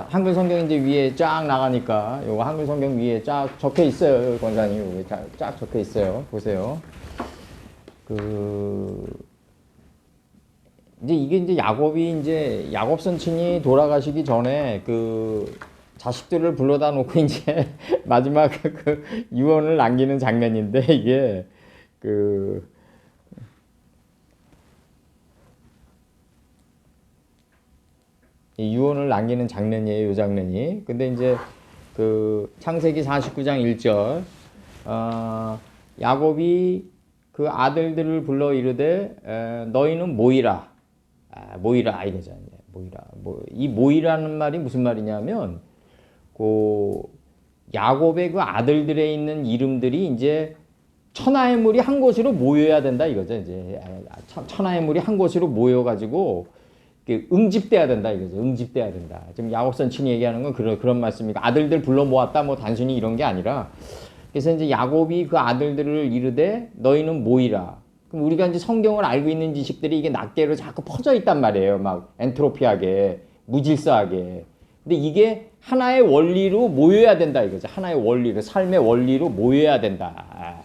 한글 성경 이제 위에 쫙 나가니까 요거 한글 성경 위에 쫙 적혀 있어요. 권사님 여기 쫙 적혀 있어요. 보세요. 이제 이게 이제 야곱 선친이 돌아가시기 전에 자식들을 불러다 놓고 이제 마지막 유언을 남기는 장면인데 이게 이 유언을 남기는 장면이에요, 이 장면이. 근데 이제 창세기 49장 1절, 야곱이 그 아들들을 불러 이르되, 너희는 모이라. 모이라, 이거죠. 모이라. 이 모이라는 말이 무슨 말이냐면, 야곱의 그 아들들에 있는 이름들이 이제 천하의 물이 한 곳으로 모여야 된다, 이거죠. 이제 천하의 물이 한 곳으로 모여가지고, 응집돼야 된다 이거죠. 응집돼야 된다. 지금 야곱선친이 얘기하는 건 그런 말씀이니까 아들들 불러 모았다 뭐 단순히 이런 게 아니라 그래서 이제 야곱이 그 아들들을 이르되 너희는 모이라. 그럼 우리가 이제 성경을 알고 있는 지식들이 이게 낱개로 자꾸 퍼져 있단 말이에요. 막 엔트로피하게 무질서하게. 근데 이게 하나의 원리로 모여야 된다 이거죠. 하나의 원리로 삶의 원리로 모여야 된다.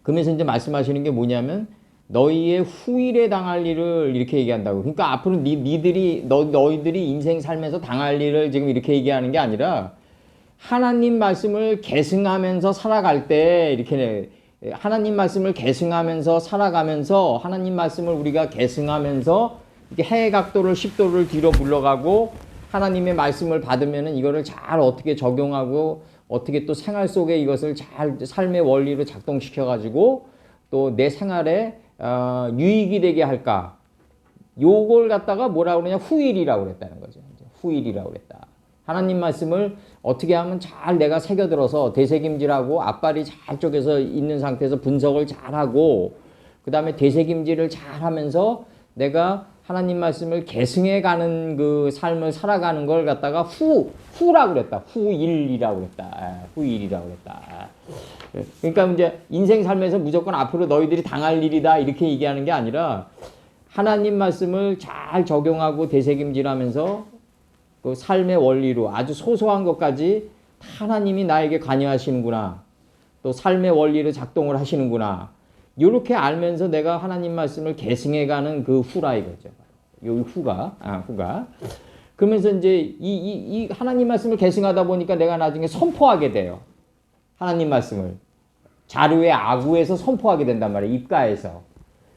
그러면서 이제 말씀하시는 게 뭐냐면 너희의 후일에 당할 일을 이렇게 얘기한다고. 그러니까 앞으로 너희들이 인생 살면서 당할 일을 지금 이렇게 얘기하는 게 아니라 하나님 말씀을 계승하면서 살아갈 때 이렇게 하나님 말씀을 계승하면서 살아가면서 하나님 말씀을 우리가 계승하면서 이렇게 해의 각도를 10도를 뒤로 물러가고 하나님의 말씀을 받으면은 이거를 잘 어떻게 적용하고 어떻게 또 생활 속에 이것을 잘 삶의 원리로 작동시켜 가지고 또 내 생활에 유익이 되게 할까? 요걸 갖다가 뭐라고 그러냐? 후일이라고 그랬다는 거죠. 후일이라고 그랬다. 하나님 말씀을 어떻게 하면 잘 내가 새겨들어서 되새김질하고 앞발이 잘 쪼개서 있는 상태에서 분석을 잘하고 그 다음에 되새김질을 잘하면서 내가 하나님 말씀을 계승해가는 그 삶을 살아가는 걸 갖다가 후라고 그랬다. 후일이라고 그랬다. 후일이라고 그랬다. 그러니까 이제 인생 삶에서 무조건 앞으로 너희들이 당할 일이다 이렇게 얘기하는 게 아니라 하나님 말씀을 잘 적용하고 되새김질하면서 그 삶의 원리로 아주 소소한 것까지 하나님이 나에게 관여하시는구나. 또 삶의 원리로 작동을 하시는구나. 이렇게 알면서 내가 하나님 말씀을 계승해가는 그 후라 이거죠. 요 후가. 그러면서 이제 이 하나님 말씀을 계승하다 보니까 내가 나중에 선포하게 돼요. 하나님 말씀을. 자루의 아구에서 선포하게 된단 말이에요. 입가에서.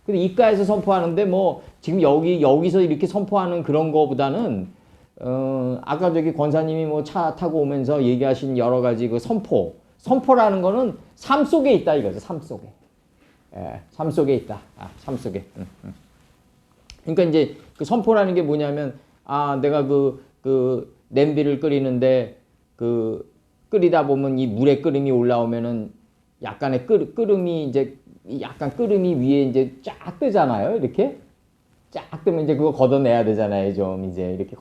근데 입가에서 선포하는데 뭐 지금 여기서 이렇게 선포하는 그런 거보다는 아까 저기 권사님이 뭐 차 타고 오면서 얘기하신 여러 가지 그 선포라는 거는 삶 속에 있다 이거죠. 삶 속에. 예, 삶 속에 있다. 삶 속에. 그러니까 이제 그 선포라는 게 뭐냐면 내가 그 냄비를 끓이는데 끓이다 보면 이 물의 끓음이 올라오면은 약간의 끓음이 이제 약간 끓음이 위에 이제 쫙 뜨잖아요. 이렇게 쫙 뜨면 이제 그거 걷어내야 되잖아요. 좀 이제 이렇게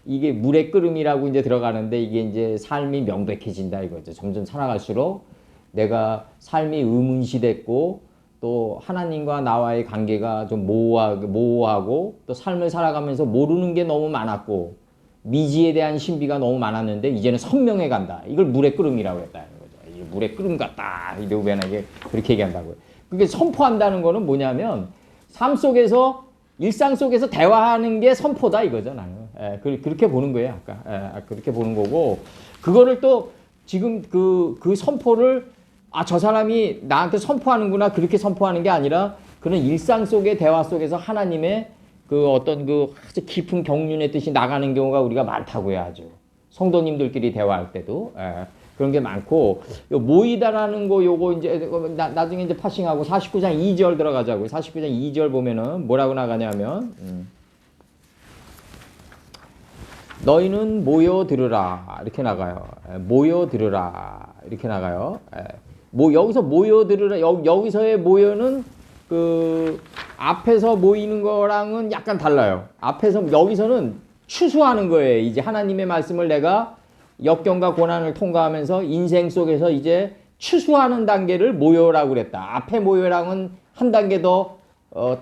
이게 물의 끓음이라고 이제 들어가는데 이게 이제 삶이 명백해진다 이거죠. 점점 살아갈수록 내가 삶이 의문시됐고 또 하나님과 나와의 관계가 좀 모호하고 또 삶을 살아가면서 모르는 게 너무 많았고 미지에 대한 신비가 너무 많았는데 이제는 선명해 간다. 이걸 물의 끓음이라고 했다는 거죠. 이게 물의 끓음 같다. 이게 그렇게 얘기한다고요. 그게 선포한다는 거는 뭐냐면 삶 속에서 일상 속에서 대화하는 게 선포다 이거죠. 나는 그렇게 보는 거예요. 아까 그렇게 보는 거고 그거를 또 지금 그 선포를 저 사람이 나한테 선포하는구나 그렇게 선포하는 게 아니라 그런 일상 속의 대화 속에서 하나님의 그 어떤 그 아주 깊은 경륜의 뜻이 나가는 경우가 우리가 많다고요. 아주 성도님들끼리 대화할 때도 그런 게 많고 모이다라는 거 요거 이제 나중에 이제 파싱하고 49장 2절 들어가자고요. 49장 2절 보면은 뭐라고 나가냐면 너희는 모여 들으라 이렇게 나가요. 모여 들으라 이렇게 나가요. 여기서 모여 들으라 여기서의 모여는 그 앞에서 모이는 거랑은 약간 달라요. 여기서는 추수하는 거예요. 이제 하나님의 말씀을 내가 역경과 고난을 통과하면서 인생 속에서 이제 추수하는 단계를 모여라고 그랬다. 앞에 모여랑은 한 단계 더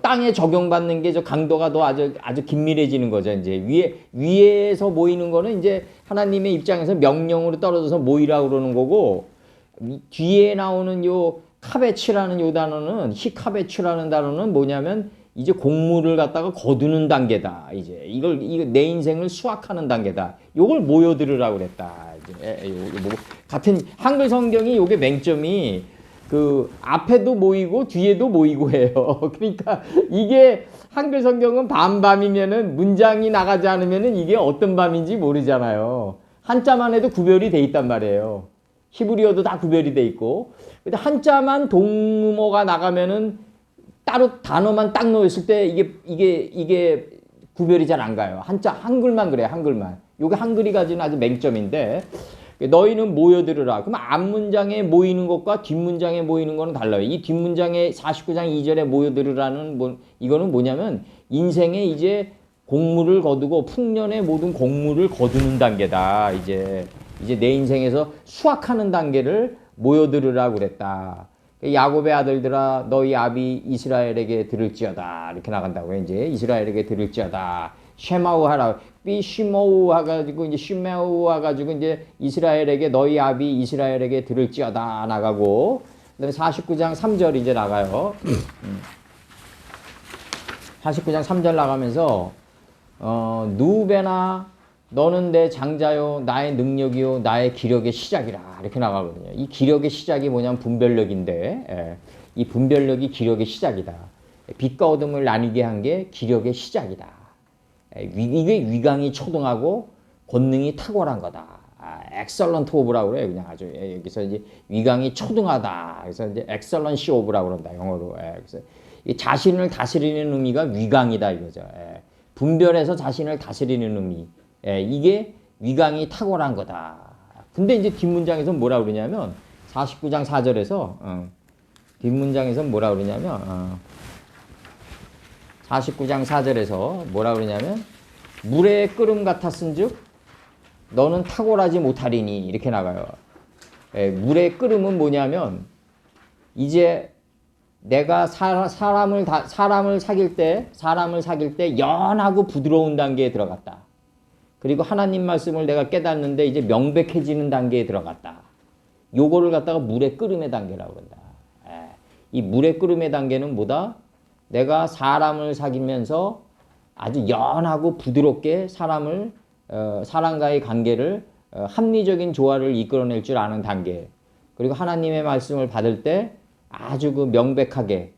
땅에 적용받는 게 저 강도가 더 아주 긴밀해지는 거죠. 이제 위에서 모이는 거는 이제 하나님의 입장에서 명령으로 떨어져서 모이라고 그러는 거고, 뒤에 나오는 요 카베츠라는 요 단어는, 히카베츠라는 단어는 뭐냐면 이제 곡물을 갖다가 거두는 단계다. 이제 이거 내 인생을 수확하는 단계다. 요걸 모여들으라고 그랬다. 이제 뭐 같은 한글 성경이 요게 맹점이 그 앞에도 모이고 뒤에도 모이고 해요. 그러니까 이게 한글 성경은 밤밤이면은 문장이 나가지 않으면은 이게 어떤 밤인지 모르잖아요. 한자만 해도 구별이 돼 있단 말이에요. 히브리어도 다 구별이 돼 있고. 근데 한자만 동음어가 나가면은 따로 단어만 딱 놓였을 때 이게 구별이 잘 안 가요. 한글만 그래요. 한글만. 요게 한글이 가진 아주 맹점인데, 너희는 모여들으라. 그럼 앞문장에 모이는 것과 뒷문장에 모이는 거는 달라요. 이 뒷문장에 49장 2절에 모여들으라는 이거는 뭐냐면 인생에 이제 곡물을 거두고 풍년의 모든 곡물을 거두는 단계다. 이제 내 인생에서 수확하는 단계를 모여들으라고 그랬다. 야곱의 아들들아 너희 아비 이스라엘에게 들을지어다. 이렇게 나간다고요. 이제 이스라엘에게 들을지어다. 쉐마우 하라. 삐시모우 해가지고 이제 쉬메우 해가지고 이제 이스라엘에게 너희 아비 이스라엘에게 들을지어다 나가고, 그다음에 49장 3절 이제 나가요. 49장 3절 나가면서 누베나 너는 내 장자요 나의 능력이요 나의 기력의 시작이라 이렇게 나가거든요. 이 기력의 시작이 뭐냐면 분별력인데, 이 분별력이 기력의 시작이다. 빛과 어둠을 나뉘게 한 게 기력의 시작이다. 이게 위강이 초등하고 권능이 탁월한 거다. 엑설런트 오브라고 그래요. 그냥 아주 여기서 이제 위강이 초등하다. 그래서 이제 엑설런시 오브라고 그런다. 영어로. 그래서 이 자신을 다스리는 의미가 위강이다 이거죠. 분별해서 자신을 다스리는 의미. 이게 위강이 탁월한 거다. 근데 이제 뒷문장에서 뭐라 그러냐면 49장 4절에서 뒷문장에서 뭐라 그러냐면 49장 4절에서 뭐라 그러냐면 물의 끓음 같았은즉 너는 탁월하지 못하리니 이렇게 나가요. 물의 끓음은 뭐냐면 이제 내가 사람을 사귈 때 연하고 부드러운 단계에 들어갔다. 그리고 하나님 말씀을 내가 깨닫는데 이제 명백해지는 단계에 들어갔다. 요거를 갖다가 물의 끓음의 단계라고 그런다. 이 물의 끓음의 단계는 뭐다? 내가 사람을 사귀면서 아주 연하고 부드럽게 사람과의 관계를 합리적인 조화를 이끌어낼 줄 아는 단계. 그리고 하나님의 말씀을 받을 때 아주 그 명백하게,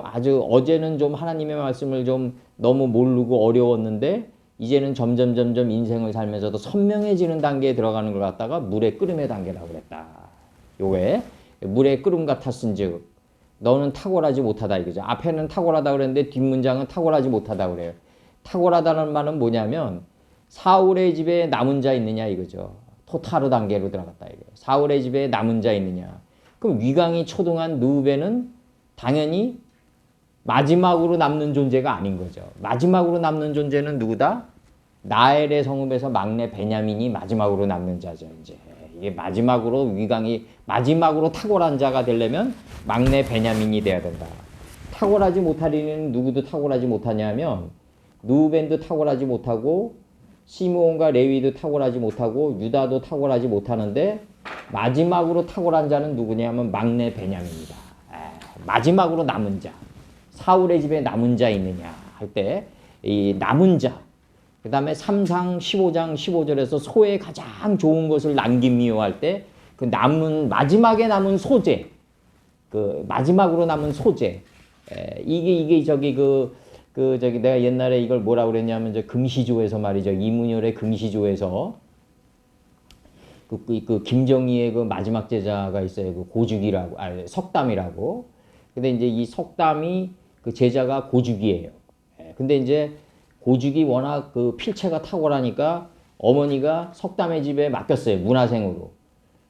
아주 어제는 좀 하나님의 말씀을 좀 너무 모르고 어려웠는데 이제는 점점 인생을 살면서도 선명해지는 단계에 들어가는 걸 갖다가 물의 끓음의 단계라고 그랬다. 요게 물의 끓음 같았은즉 너는 탁월하지 못하다 이거죠. 앞에는 탁월하다 그랬는데 뒷문장은 탁월하지 못하다 그래요. 탁월하다는 말은 뭐냐면 사울의 집에 남은 자 있느냐 이거죠. 토타르 단계로 들어갔다 이거예요. 사울의 집에 남은 자 있느냐. 그럼 위강이 초등한 누베는 당연히 마지막으로 남는 존재가 아닌 거죠. 마지막으로 남는 존재는 누구다? 나엘의 성읍에서 막내 베냐민이 마지막으로 남는 자죠. 이제 이게 마지막으로 마지막으로 탁월한 자가 되려면 막내 베냐민이 돼야 된다. 탁월하지 못하리는 누구도 탁월하지 못하냐면 누벤도 탁월하지 못하고 시므온과 레위도 탁월하지 못하고 유다도 탁월하지 못하는데 마지막으로 탁월한 자는 누구냐면 막내 베냐민이다. 마지막으로 남은 자. 사울의 집에 남은 자 있느냐 할 때 이 남은 자, 그 다음에 3상 15장 15절에서 소의 가장 좋은 것을 남김이요 할 때 그 마지막에 남은 소재, 그 마지막으로 남은 소재, 이게 저기 저기 내가 옛날에 이걸 뭐라 그랬냐면 저 금시조에서 말이죠. 이문열의 금시조에서 그 김정희의 그 마지막 제자가 있어요. 그 고죽이라고, 석담이라고. 근데 이제 이 석담이 그 제자가 고죽이에요. 근데 이제 고죽이 워낙 그 필체가 탁월하니까 어머니가 석담의 집에 맡겼어요. 문화생으로.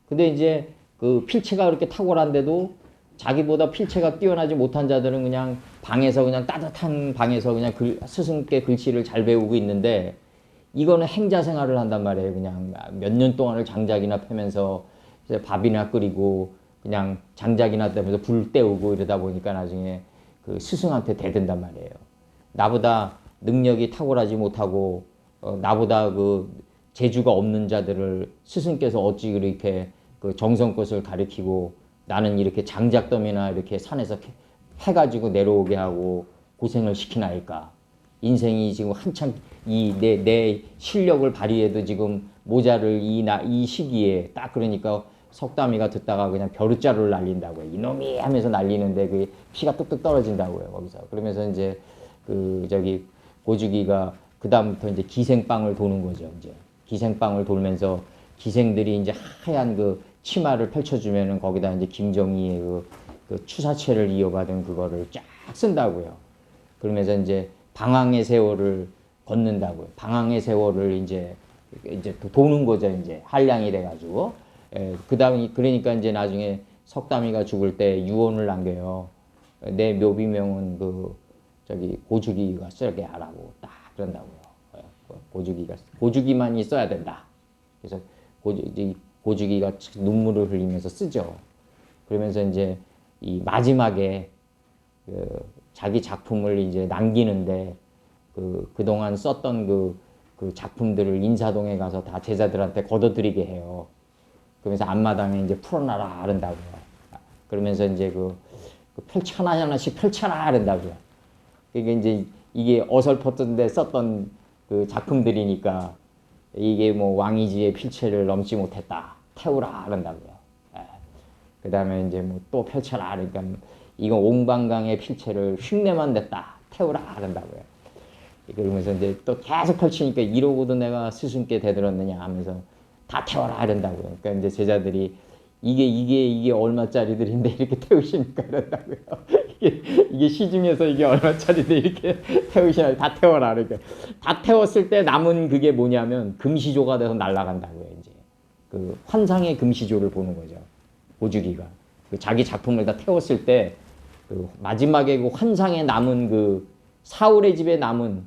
근데 이제 그 필체가 그렇게 탁월한데도 자기보다 필체가 뛰어나지 못한 자들은 그냥 방에서 그냥 따뜻한 방에서 그냥 스승께 글씨를 잘 배우고 있는데 이거는 행자 생활을 한단 말이에요. 그냥 몇 년 동안을 장작이나 패면서 밥이나 끓이고 그냥 장작이나 떼면서 불 때우고 이러다 보니까 나중에 그 스승한테 대든단 말이에요. 나보다 능력이 탁월하지 못하고 나보다 그 재주가 없는 자들을 스승께서 어찌 그렇게 그 정성껏을 가르치고 나는 이렇게 장작더미나 이렇게 산에서 해가지고 내려오게 하고 고생을 시키나이까. 인생이 지금 한참 내 실력을 발휘해도 지금 모자를 이 시기에 딱 그러니까 석담이가 듣다가 그냥 벼르자루를 날린다고요. 이놈이 하면서 날리는데 그 피가 뚝뚝 떨어진다고요. 거기서. 그러면서 이제 그 저기 고주기가 그 다음부터 이제 기생방을 도는 거죠. 이제 기생방을 돌면서 기생들이 이제 하얀 그 치마를 펼쳐주면은 거기다 이제 김정희의 그 추사체를 이어받은 그거를 쫙 쓴다고요. 그러면서 이제 방황의 세월을 걷는다고요. 방황의 세월을 이제 도는 거죠. 이제 한량이 돼가지고. 그 다음에 그러니까 이제 나중에 석담이가 죽을 때 유언을 남겨요. 내 묘비명은 그 저기 고주기가 쓰게 하라고 딱 그런다고요. 고주기만이 써야 된다. 그래서 고주기가 눈물을 흘리면서 쓰죠. 그러면서 이제 이 마지막에 그 자기 작품을 이제 남기는데 그동안 썼던 그 작품들을 인사동에 가서 다 제자들한테 걷어들이게 해요. 그러면서 앞마당에 이제 풀어놔라 그런다고요. 그러면서 이제 그 하나씩 펼쳐라 그런다고요. 이게 이제 이게 어설펐던데 썼던 그 작품들이니까 이게 뭐 왕이지의 필체를 넘지 못했다. 태우라 그런다고요. 그 다음에 이제 뭐 또 펼쳐라 그러니까 이건 옹방강의 필체를 흉내만 냈다. 태우라 그런다고요. 그러면서 이제 또 계속 펼치니까 이러고도 내가 스승께 대들었느냐 하면서 다 태워라 이런다고요. 그러니까 이제 제자들이 이게 얼마짜리들인데 이렇게 태우시니까 이런다고요. 이게 시중에서 이게 얼마짜리인데 이렇게 태우시나 다 태워라. 그러니까 다 태웠을 때 남은 그게 뭐냐면 금시조가 돼서 날아간다고요. 이제 그 환상의 금시조를 보는 거죠. 고주기가 그 자기 작품을 다 태웠을 때 그 마지막에 그 환상에 남은 그 사울의 집에 남은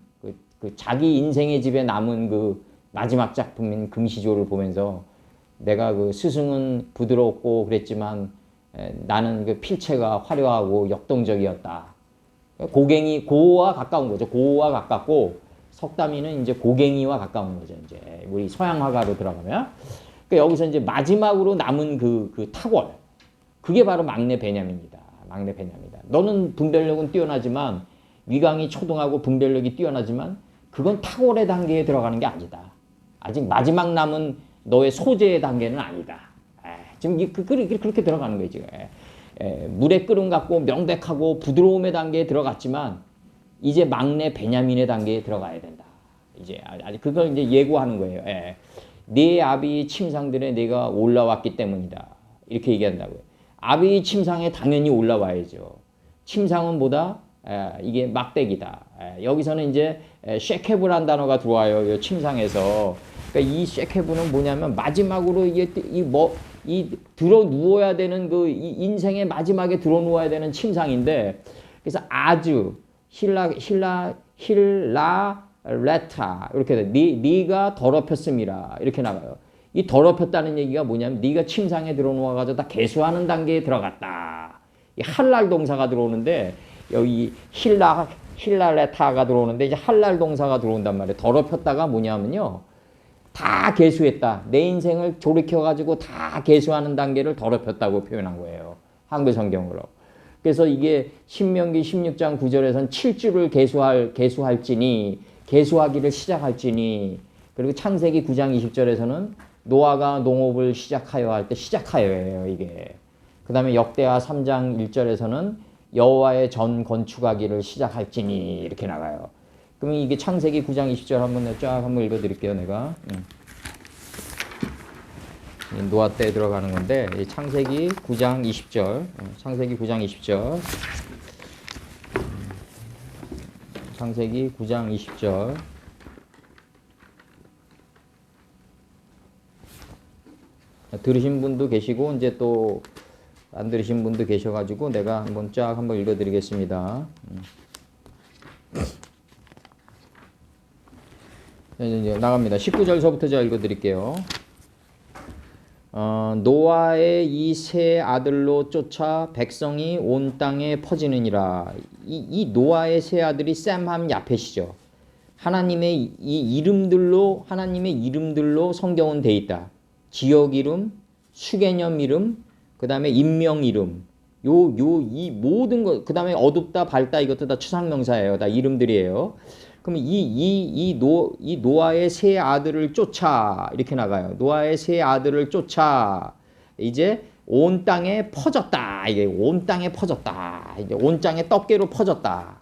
그 자기 인생의 집에 남은 그 마지막 작품인 금시조를 보면서 내가 그 스승은 부드럽고 그랬지만 나는 그 필체가 화려하고 역동적이었다. 고와 가까운 거죠. 고와 가깝고 석담이는 이제 고갱이와 가까운 거죠. 이제 우리 서양 화가로 들어가면 그러니까 여기서 이제 마지막으로 남은 그 탁월 그게 바로 막내 베냐민이다. 막내 베냐민이다. 너는 분별력은 뛰어나지만 위강이 초등하고 분별력이 뛰어나지만 그건 탁월의 단계에 들어가는 게 아니다. 아직 마지막 남은 너의 소재의 단계는 아니다. 지금 그렇게 들어가는 거예요. 지금. 물의 끓음 같고 명백하고 부드러움의 단계에 들어갔지만 이제 막내 베냐민의 단계에 들어가야 된다. 이제 아직 그걸 이제 예고하는 거예요. 네 아비 침상들에 내가 올라왔기 때문이다. 이렇게 얘기한다고요. 아비 침상에 당연히 올라와야죠. 침상은 뭐다? 이게 막대기다. 여기서는 이제 쉐케브란 단어가 들어와요. 이 침상에서. 그러니까 이 쉐케브는 뭐냐면 마지막으로 이게 들어 누워야 되는 그 인생의 마지막에 들어 누워야 되는 침상인데 그래서 아주 힐라레타 이렇게 돼. 네가 더럽혔음이라 이렇게 나가요. 이 더럽혔다는 얘기가 뭐냐면 네가 침상에 들어 누워가지고 다 개수하는 단계에 들어갔다. 이 할랄 동사가 들어오는데 여기 힐라레타가 들어오는데 이제 할랄 동사가 들어온단 말이에요. 더럽혔다가 뭐냐면요. 다 개수했다. 내 인생을 돌이켜가지고 다 개수하는 단계를 더럽혔다고 표현한 거예요. 한글 성경으로. 그래서 이게 신명기 16장 9절에서는 7주를 개수할지니 개수하기를 시작할지니 그리고 창세기 9장 20절에서는 노아가 농업을 시작하여 할 때 시작하여예요. 이게. 그 다음에 역대하 3장 1절에서는 여호와의 전 건축하기를 시작할지니 이렇게 나가요. 그러면 이게 창세기 9장 20절 한번 읽어드릴게요. 내가 노아 때 들어가는 건데 창세기 9장 20절 창세기 9장 20절 창세기 9장 20절 들으신 분도 계시고 이제 또 안 들으신 분도 계셔가지고 내가 한번 읽어드리겠습니다. 이제 나갑니다. 19절서부터 제가 읽어드릴게요. 노아의 이 세 아들로 쫓아 백성이 온 땅에 퍼지느니라. 이 노아의 세 아들이 셈함 야펫이죠. 하나님의 하나님의 이름들로 성경은 돼 있다. 지역 이름, 수개념 이름, 그 다음에 인명 이름. 이 모든 것, 그 다음에 어둡다, 밝다, 이것도 다 추상명사예요. 다 이름들이에요. 그러면 이 노아의 세 아들을 쫓아, 이렇게 나가요. 노아의 세 아들을 쫓아, 이제 온 땅에 퍼졌다. 이게 온 땅에 퍼졌다. 이제 온 땅에 떡게로 퍼졌다.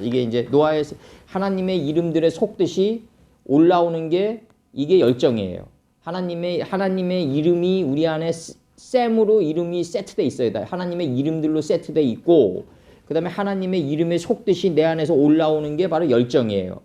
이게 이제 노아의 하나님의 이름들에 속듯이 올라오는 게 이게 열정이에요. 하나님의 이름이 우리 안에 셈으로 이름이 세트돼 있어야 돼. 하나님의 이름들로 세트돼 있고, 그 다음에 하나님의 이름에 속듯이 내 안에서 올라오는 게 바로 열정이에요.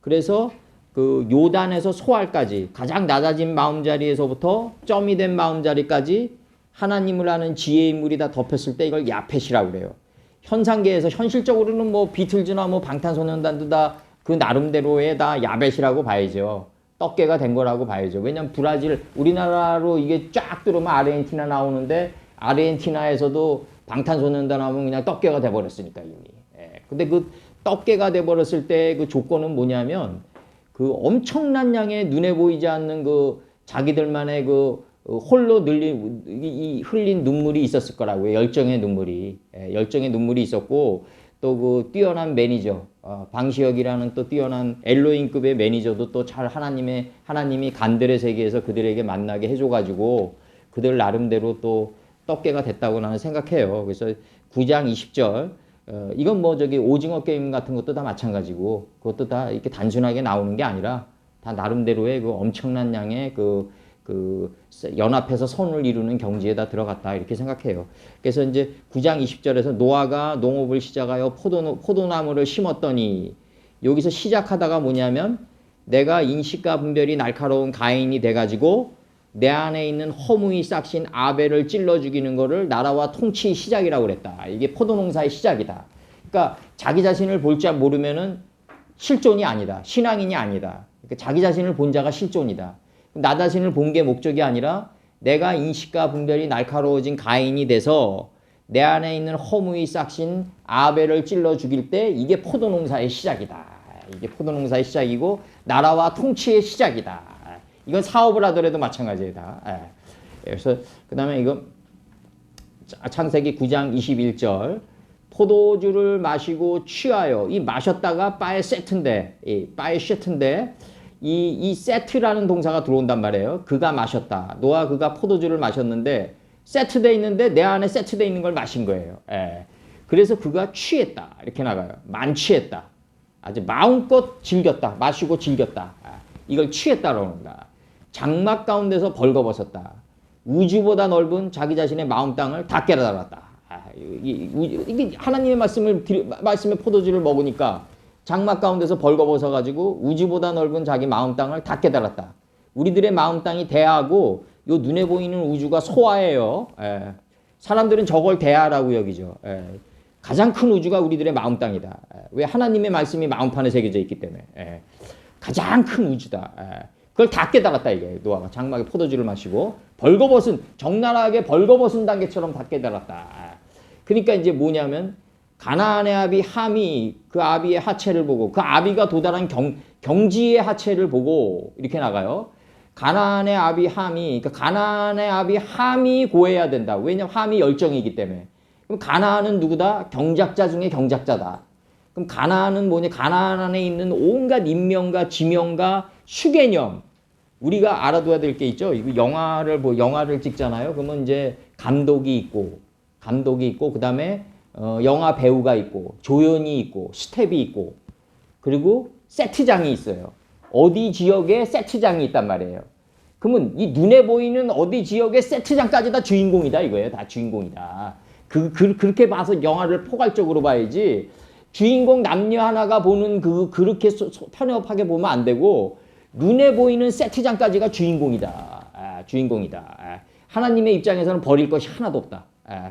그래서 그 요단에서 소알까지 가장 낮아진 마음자리에서부터 점이 된 마음자리까지 하나님을 아는 지혜 인물이 다 덮였을 때 이걸 야펫이라고 그래요. 현상계에서 현실적으로는 뭐 비틀즈나 뭐 방탄소년단도 다 그 나름대로의 다 야벳이라고 봐야죠. 떡게가 된 거라고 봐야죠. 왜냐면 브라질, 우리나라로 이게 쫙 들어오면 아르헨티나 나오는데 아르헨티나에서도 방탄소년단 하면 그냥 떡게가 돼버렸으니까 이미. 근데 그 떡게가 돼버렸을 때 그 조건은 뭐냐면 그 엄청난 양의 눈에 보이지 않는 그 자기들만의 그 홀로 흘린 눈물이 있었을 거라고요. 열정의 눈물이. 열정의 눈물이 있었고, 또 그 뛰어난 매니저, 방시혁이라는 또 뛰어난 엘로힘급의 매니저도 또 잘 하나님이 간들의 세계에서 그들에게 만나게 해줘가지고 그들 나름대로 또 떡게가 됐다고 나는 생각해요. 그래서 9장 20절, 이건 뭐 저기 오징어 게임 같은 것도 다 마찬가지고, 그것도 다 이렇게 단순하게 나오는 게 아니라 다 나름대로의 그 엄청난 양의 그 연합해서 선을 이루는 경지에다 들어갔다, 이렇게 생각해요. 그래서 이제 9장 20절에서 노아가 농업을 시작하여 포도나무를 심었더니, 여기서 시작하다가 뭐냐면 내가 인식과 분별이 날카로운 가인이 돼가지고 내 안에 있는 허무히 싹신 아벨을 찔러 죽이는 거를 나라와 통치의 시작이라고 그랬다. 이게 포도농사의 시작이다. 그러니까 자기 자신을 볼 줄 모르면은 실존이 아니다. 신앙인이 아니다. 그러니까 자기 자신을 본 자가 실존이다. 나 자신을 본 게 목적이 아니라 내가 인식과 분별이 날카로워진 가인이 돼서 내 안에 있는 허무히 싹신 아벨을 찔러 죽일 때 이게 포도농사의 시작이다. 이게 포도농사의 시작이고 나라와 통치의 시작이다. 이건 사업을 하더라도 마찬가지다. 그래서 그 다음에 이거 창세기 9장 21절, 포도주를 마시고 취하여, 이 마셨다가 바에 세트인데, 바에 쉐트인데, 이 세트라는 동사가 들어온단 말이에요. 그가 마셨다. 노아 그가 포도주를 마셨는데 세트돼 있는데 내 안에 세트돼 있는 걸 마신 거예요. 그래서 그가 취했다. 이렇게 나가요. 만취했다. 아주 마음껏 즐겼다. 마시고 즐겼다. 이걸 취했다라고 합니다. 장막 가운데서 벌거벗었다. 우주보다 넓은 자기 자신의 마음 땅을 다 깨달았다. 이게 하나님의 말씀의 포도주를 먹으니까 장막 가운데서 벌거벗어가지고 우주보다 넓은 자기 마음 땅을 다 깨달았다. 우리들의 마음 땅이 대하고 요 눈에 보이는 우주가 소아예요. 사람들은 저걸 대하라고 여기죠. 가장 큰 우주가 우리들의 마음 땅이다. 왜? 하나님의 말씀이 마음판에 새겨져 있기 때문에. 가장 큰 우주다. 그걸 다 깨달았다 이게. 노아가 장막에 포도주를 마시고 적나라하게 벌거벗은 단계처럼 다 깨달았다. 그러니까 이제 뭐냐면 가나안의 아비 함이 그 아비의 하체를 보고, 그 아비가 도달한 경지의 하체를 보고 이렇게 나가요. 가나안의 아비 함이, 그러니까 가나안의 아비 함이 고해야 된다. 왜냐면 함이 열정이기 때문에. 그럼 가나안은 누구다? 경작자 중에 경작자다. 그럼 가나안은 뭐냐? 가나안 안에 있는 온갖 인명과 지명과 수개념, 우리가 알아둬야 될 게 있죠. 이거 영화를 찍잖아요. 그러면 이제 감독이 있고 그 다음에 영화 배우가 있고 조연이 있고 스텝이 있고 그리고 세트장이 있어요. 어디 지역에 세트장이 있단 말이에요. 그러면 이 눈에 보이는 어디 지역의 세트장까지 다 주인공이다 이거예요. 다 주인공이다. 그렇게 봐서 영화를 포괄적으로 봐야지, 주인공 남녀 하나가 보는 그렇게 편협하게 보면 안 되고, 눈에 보이는 세트장까지가 주인공이다. 주인공이다. 하나님의 입장에서는 버릴 것이 하나도 없다.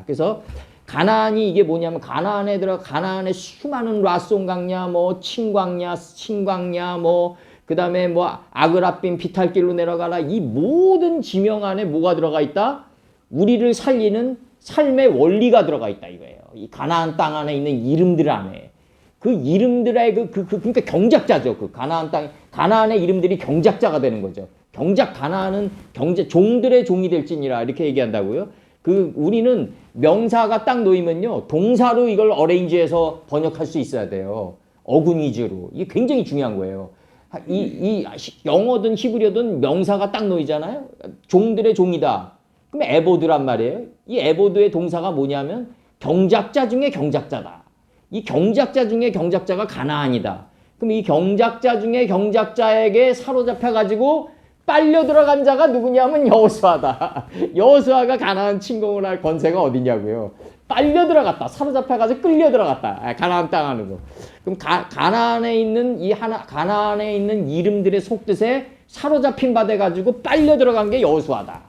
그래서 가나안이 이게 뭐냐면 가나안의 수많은 라손 광야, 뭐 친광야, 뭐 그 다음에 뭐 아그라빈 비탈길로 내려가라. 이 모든 지명 안에 뭐가 들어가 있다? 우리를 살리는 삶의 원리가 들어가 있다 이거예요. 이 가나안 땅 안에 있는 이름들 안에. 그 이름들의 그러니까 경작자죠. 그 가나안 땅, 가나안의 이름들이 경작자가 되는 거죠. 가나안은 종들의 종이 될지니라 이렇게 얘기한다고요. 우리는 명사가 딱 놓이면요. 동사로 이걸 어레인지해서 번역할 수 있어야 돼요. 어군 위주로. 이게 굉장히 중요한 거예요. 영어든 히브리어든 명사가 딱 놓이잖아요. 종들의 종이다. 그럼 에보드란 말이에요. 이 에보드의 동사가 뭐냐면 경작자 중에 경작자다. 이 경작자 중에 경작자가 가나안이다. 그럼 이 경작자 중에 경작자에게 사로잡혀가지고 빨려 들어간 자가 누구냐면 여호수아다. 여호수아가 가나안 침공을 할 권세가 어디냐고요. 빨려 들어갔다. 사로잡혀가지고 끌려 들어갔다. 가나안 땅 안으로. 그럼 가나안에 있는 이름들의 속뜻에 사로잡힌 바 돼가지고 빨려 들어간 게 여호수아다.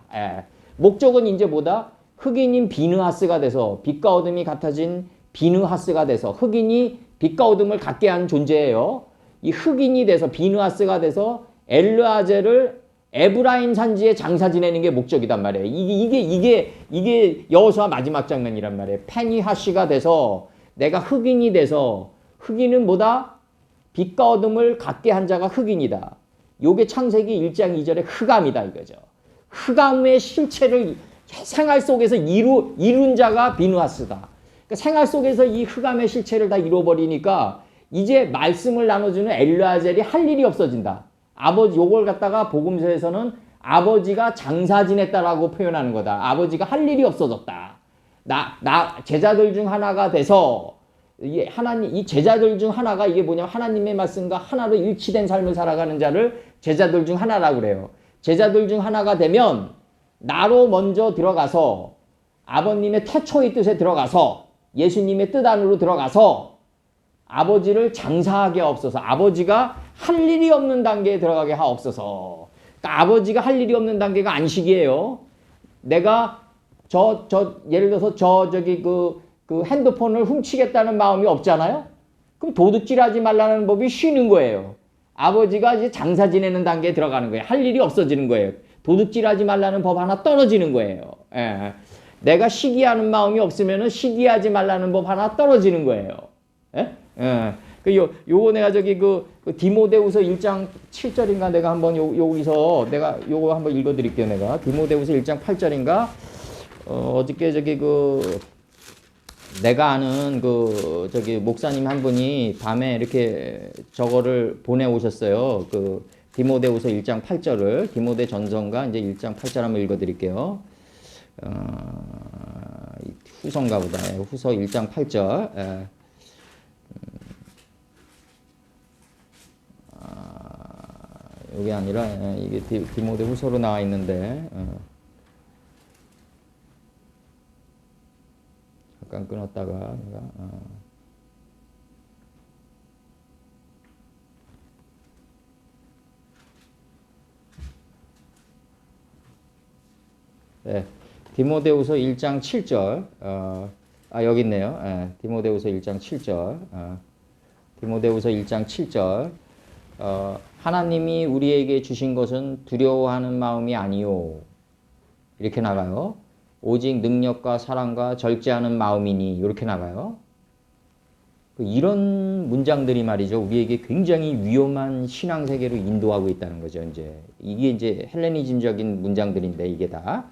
목적은 이제 뭐다? 흑인인 비느하스가 돼서 빛과 어둠이 같아진 비느하스가 돼서 흑인이 빛과 어둠을 갖게 한 존재예요. 이 흑인이 돼서 비느하스가 돼서 엘르아젤을 에브라임 산지에 장사 지내는 게 목적이단 말이에요. 이게 여호수아 마지막 장면이란 말이에요. 페니하시가 돼서 내가 흑인이 돼서 흑인은 뭐다? 빛과 어둠을 갖게 한 자가 흑인이다. 요게 창세기 1장 2절의 흑암이다 이거죠. 흑암의 실체를 생활 속에서 이룬 자가 비느하스다. 그러니까 생활 속에서 이 흑암의 실체를 다 잃어버리니까 이제 말씀을 나눠주는 엘르아젤이 할 일이 없어진다. 요걸 갖다가 복음서에서는 아버지가 장사 지냈다라고 표현하는 거다. 아버지가 할 일이 없어졌다. 제자들 중 하나가 돼서 이 제자들 중 하나가 이게 뭐냐면 하나님의 말씀과 하나로 일치된 삶을 살아가는 자를 제자들 중 하나라고 그래요. 제자들 중 하나가 되면 나로 먼저 들어가서 아버님의 태초의 뜻에 들어가서 예수님의 뜻 안으로 들어가서 아버지를 장사하게 하옵소서. 아버지가 할 일이 없는 단계에 들어가게 하옵소서. 그러니까 아버지가 할 일이 없는 단계가 안식이에요. 내가 예를 들어서 그 핸드폰을 훔치겠다는 마음이 없잖아요. 그럼 도둑질하지 말라는 법이 쉬는 거예요. 아버지가 이제 장사 지내는 단계에 들어가는 거예요. 할 일이 없어지는 거예요. 도둑질하지 말라는 법 하나 떨어지는 거예요. 예. 내가 시기하는 마음이 없으면은 시기하지 말라는 법 하나 떨어지는 거예요. 예? 예. 요거 내가 그 디모데후서 1장 7절인가 내가 한번 여기서 내가 요거 한번 읽어 드릴게요, 내가. 디모데후서 1장 8절인가? 어저께 내가 아는 목사님 한 분이 밤에 이렇게 저거를 보내 오셨어요. 디모데후서 1장 8절을 디모데 전서인가 이제 1장 8절 한번 읽어 드릴게요. 후서인가 보다. 후서 1장 8절. 이게 아니라 이게 디모데 후서로 나와 있는데 잠깐 끊었다가 내가 네, 디모데후서 1장 7절 여기 있네요. 디모데후서 1장 7절 디모데후서 1장 7절 하나님이 우리에게 주신 것은 두려워하는 마음이 아니요. 이렇게 나가요. 오직 능력과 사랑과 절제하는 마음이니 이렇게 나가요. 이런 문장들이 말이죠. 우리에게 굉장히 위험한 신앙세계로 인도하고 있다는 거죠. 이게 이제 헬레니즘적인 문장들인데 이게 다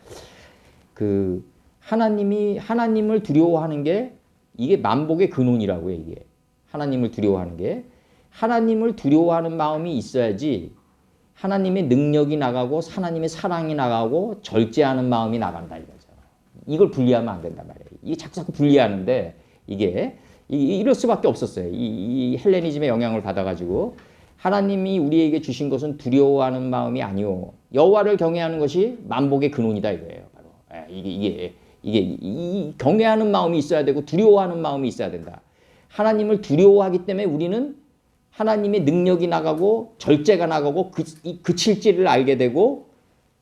하나님을 두려워하는 게 이게 만복의 근원이라고요. 이게 하나님을 두려워하는 게. 하나님을 두려워하는 마음이 있어야지 하나님의 능력이 나가고 하나님의 사랑이 나가고 절제하는 마음이 나간다 이거죠. 이걸 분리하면 안 된단 말이에요. 이게 자꾸 분리하는데 이게 이럴 수밖에 없었어요. 이 헬레니즘의 영향을 받아가지고 하나님이 우리에게 주신 것은 두려워하는 마음이 아니오. 여호와를 경외하는 것이 만복의 근원이다 이거예요. 바로 이게 경외하는 마음이 있어야 되고 두려워하는 마음이 있어야 된다. 하나님을 두려워하기 때문에 우리는 하나님의 능력이 나가고 절제가 나가고 그칠지를 알게 되고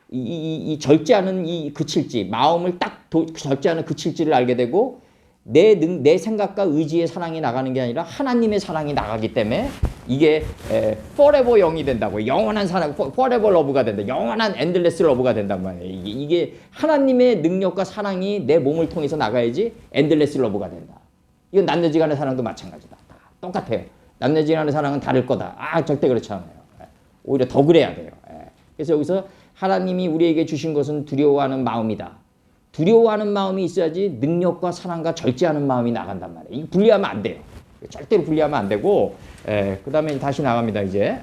이 절제하는 이 그칠지 마음을 딱 절제하는 그칠지를 알게 되고 내 생각과 의지의 사랑이 나가는 게 아니라 하나님의 사랑이 나가기 때문에 이게 forever 영이 된다고. 영원한 사랑, forever love가 된다. 영원한 endless love가 된단 말이에요. 이게 하나님의 능력과 사랑이 내 몸을 통해서 나가야지 endless love가 된다. 이건 남녀지간의 사랑도 마찬가지다. 똑같아요. 남녀지간의 사랑은 다를 거다. 절대 그렇지 않아요. 오히려 더 그래야 돼요. 그래서 여기서 하나님이 우리에게 주신 것은 두려워하는 마음이다. 두려워하는 마음이 있어야지 능력과 사랑과 절제하는 마음이 나간단 말이에요. 이거 분리하면 안 돼요. 절대로 분리하면 안 되고, 그 다음에 다시 나갑니다, 이제.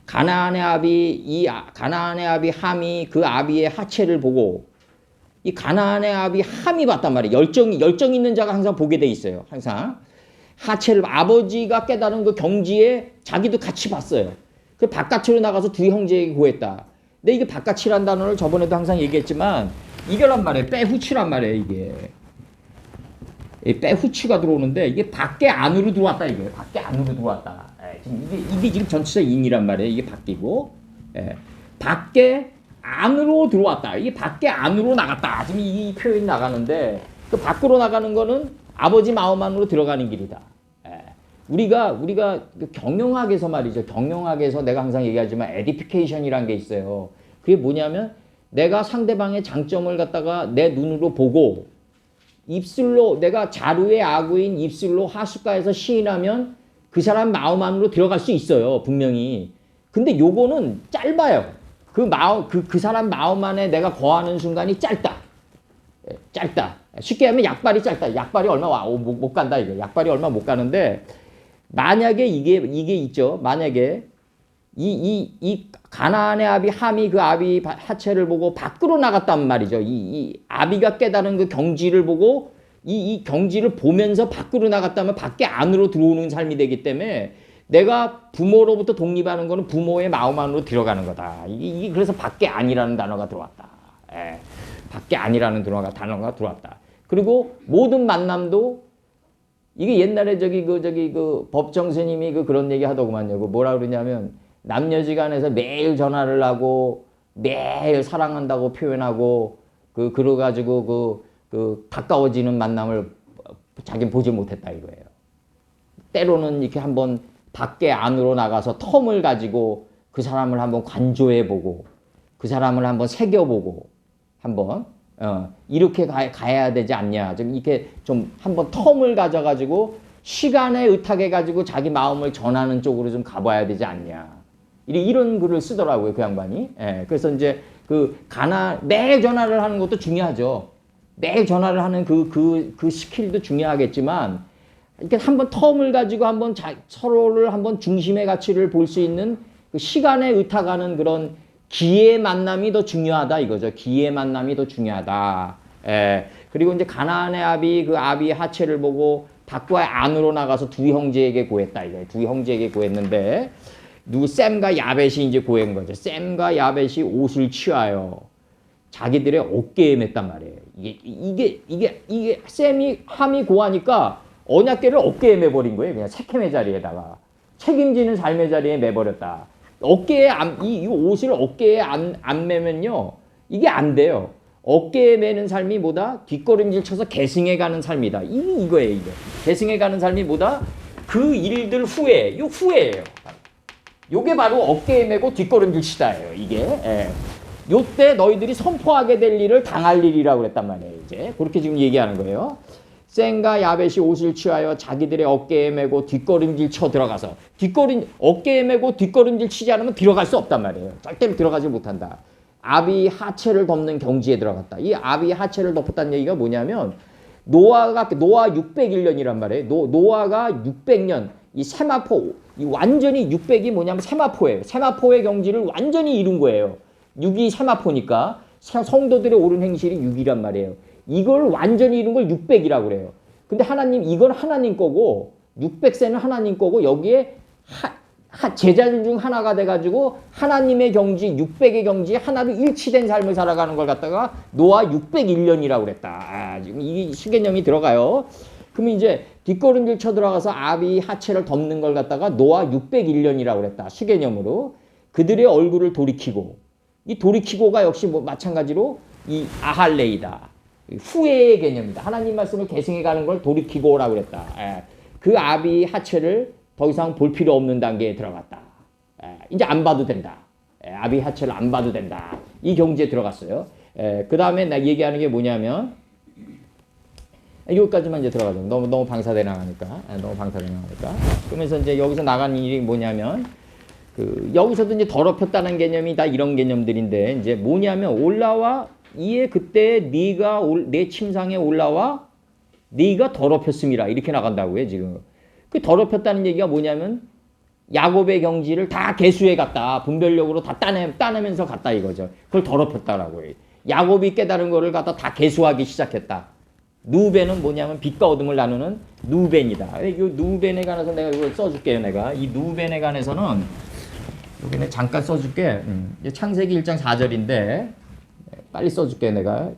가나안의 아비 함이 그 아비의 하체를 보고, 이 가나안의 아비 함이 봤단 말이에요. 열정 있는 자가 항상 보게 돼 있어요. 항상. 하체를, 아버지가 깨달은 그 경지에 자기도 같이 봤어요. 그 바깥으로 나가서 두 형제에게 구했다. 근데 이게 바깥이란 단어를 저번에도 항상 얘기했지만, 이거란 말이에요. 빼후치란 말이에요, 이게. 빼후치가 들어오는데, 이게 밖에 안으로 들어왔다, 이게. 밖에 안으로 들어왔다. 지금 이게 지금 전치사 인이란 말이에요. 이게 바뀌고. 밖에 안으로 들어왔다. 이게 밖에 안으로 나갔다. 지금 이 표현이 나가는데, 그 밖으로 나가는 거는 아버지 마음 안으로 들어가는 길이다. 우리가 그 경영학에서 말이죠. 경영학에서 내가 항상 얘기하지만 에디피케이션이라는 게 있어요. 그게 뭐냐면 내가 상대방의 장점을 갖다가 내 눈으로 보고 입술로 내가 자루의 아구인 입술로 하숫가에서 시인하면 그 사람 마음 안으로 들어갈 수 있어요. 분명히. 근데 요거는 짧아요. 그 사람 마음 안에 내가 거하는 순간이 짧다. 짧다. 쉽게 하면 약발이 짧다. 약발이 얼마 못 간다 이거. 약발이 얼마 못 가는데 만약에 이게 있죠. 만약에 이 가나안의 아비 함이 그 아비 하체를 보고 밖으로 나갔단 말이죠. 이 아비가 깨달은 그 경지를 보고 이 경지를 보면서 밖으로 나갔다면 밖에 안으로 들어오는 삶이 되기 때문에 내가 부모로부터 독립하는 거는 부모의 마음 안으로 들어가는 거다. 이게 그래서 밖에 안이라는 단어가 들어왔다. 밖에 안이라는 단어가 들어왔다. 그리고 모든 만남도 이게 옛날에 그 법정 스님이 그런 얘기 하더구만요. 뭐라 그러냐면 남녀지간에서 매일 전화를 하고 매일 사랑한다고 표현하고 그래가지고 가까워지는 만남을 자기는 보지 못했다 이거예요. 때로는 이렇게 한번 밖에 안으로 나가서 텀을 가지고 그 사람을 한번 관조해보고 그 사람을 한번 새겨보고 한번 이렇게 가야 되지 않냐. 좀 이렇게 좀 한번 텀을 가져가지고 시간에 의탁해가지고 자기 마음을 전하는 쪽으로 좀 가봐야 되지 않냐. 이런 글을 쓰더라고요, 그 양반이. 그래서 이제 매일 전화를 하는 것도 중요하죠. 매일 전화를 하는 그 스킬도 중요하겠지만, 이렇게 한번 텀을 가지고 한번 서로를 한번 중심의 가치를 볼 수 있는 그 시간에 의탁하는 그런 기의 만남이 더 중요하다 이거죠. 기의 만남이 더 중요하다. 그리고 이제 가나안의 아비 그 아비의 하체를 보고 밖과 안으로 나가서 두 형제에게 구했다. 이거 두 형제에게 구했는데 셈과 야벳이 이제 구한 거죠. 셈과 야벳이 옷을 취하여 자기들의 어깨에 맸단 말이에요. 이게 셈이 함이 고하니까 언약궤를 어깨에 매버린 거예요. 그냥 책임의 자리에다가 책임지는 삶의 자리에 매버렸다. 어깨에 이 옷을 어깨에 안 매면요 이게 안 돼요. 어깨에 매는 삶이 뭐다? 뒷걸음질 쳐서 계승해 가는 삶이다. 이거예요. 이게 계승해 가는 삶이 뭐다? 그 일들 후에 후회예요. 요게 바로 어깨에 매고 뒷걸음질 치다예요. 이게 요때 너희들이 선포하게 될 일을 당할 일이라고 그랬단 말이에요. 이제 그렇게 지금 얘기하는 거예요. 셈과 야벳이 옷을 취하여 자기들의 어깨에 메고 뒷걸음질 쳐 들어가서 어깨에 메고 뒷걸음질 치지 않으면 들어갈 수 없단 말이에요. 절대로 들어가지 못한다. 아비 하체를 덮는 경지에 들어갔다. 이 아비 하체를 덮었다는 얘기가 뭐냐면 노아 601년이란 말이에요. 노아가 600년 이 세마포 이 완전히 600이 뭐냐면 세마포예요. 세마포의 경지를 완전히 이룬 거예요. 6이 세마포니까 성도들의 옳은 행실이 6이란 말이에요. 이걸 완전히 이룬 걸 600이라고 그래요. 근데 이건 하나님 거고 600세는 하나님 거고 여기에 제자들 중 하나가 돼가지고 하나님의 경지 600의 경지에 하나로 일치된 삶을 살아가는 걸 갖다가 노아 601년이라고 그랬다. 지금 이 수개념이 들어가요. 그러면 이제 뒷걸음질 쳐 들어가서 아비 하체를 덮는 걸 갖다가 노아 601년이라고 그랬다. 수개념으로 그들의 얼굴을 돌이키고 이 돌이키고가 역시 마찬가지로 이 아할레이다. 후회의 개념이다. 하나님 말씀을 계승해 가는 걸 돌이키고라고 그랬다. 그 아비 하체를 더 이상 볼 필요 없는 단계에 들어갔다. 이제 안 봐도 된다. 아비하체를 안 봐도 된다. 이 경지에 들어갔어요. 그 다음에 나 얘기하는 게 뭐냐면 여기까지만 이제 들어가죠. 너무 방사돼 나가니까. 너무 방사돼 나가니까. 그러면서 이제 여기서 나가는 일이 뭐냐면 여기서도 이제 더럽혔다는 개념이 다 이런 개념들인데 이제 뭐냐면 올라와 이에 그때 네가 내 침상에 올라와 네가 더럽혔음이라 이렇게 나간다고요 지금. 그 더럽혔다는 얘기가 뭐냐면 야곱의 경지를 다 개수해 갔다. 분별력으로 다 따내면서 갔다 이거죠. 그걸 더럽혔다라고 해요. 야곱이 깨달은 거를 갖다 다 개수하기 시작했다. 누벤은 뭐냐면 빛과 어둠을 나누는 누벤이다. 이 누벤에 관해서 내가 이걸 써줄게요. 내가 이 누벤에 관해서는 여기는 잠깐 써줄게. 창세기 1장 4절인데 빨리 써줄게 내가.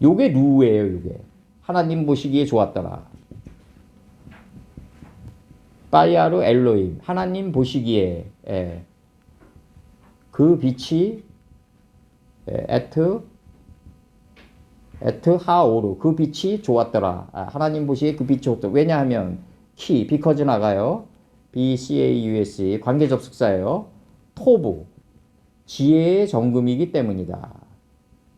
요게 루예요. 요게 하나님 보시기에 좋았더라. 바야로 엘로임 하나님 보시기에 그 빛이 에트 하오루 그 빛이 좋았더라. 하나님 보시기에 그 빛이 좋았더라. 왜냐하면 because 나가요. BCAUSE 관계 접속사예요. 토부 지혜의 정금이기 때문이다.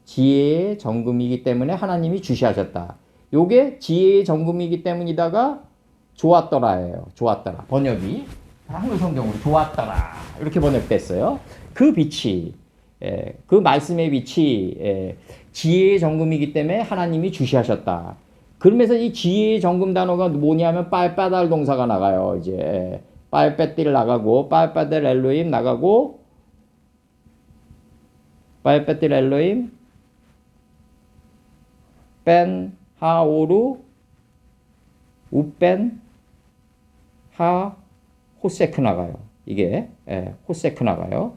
지혜의 정금이기 때문에 하나님이 주시하셨다. 요게 지혜의 정금이기 때문이다가 좋았더라예요. 좋았더라. 번역이 한글 성경으로 좋았더라. 이렇게 번역됐어요. 그 빛이 그 말씀의 빛이 지혜의 정금이기 때문에 하나님이 주시하셨다. 그러면서 이 지혜의 정금 단어가 뭐냐면 빨빠달 동사가 나가요. 이제 빨빼띠를 나가고 빨빠달 엘로임 나가고 빨빼띠 엘로임 뺀 하오루 우뺀 하 호세크 나가요. 이게 호세크 나가요.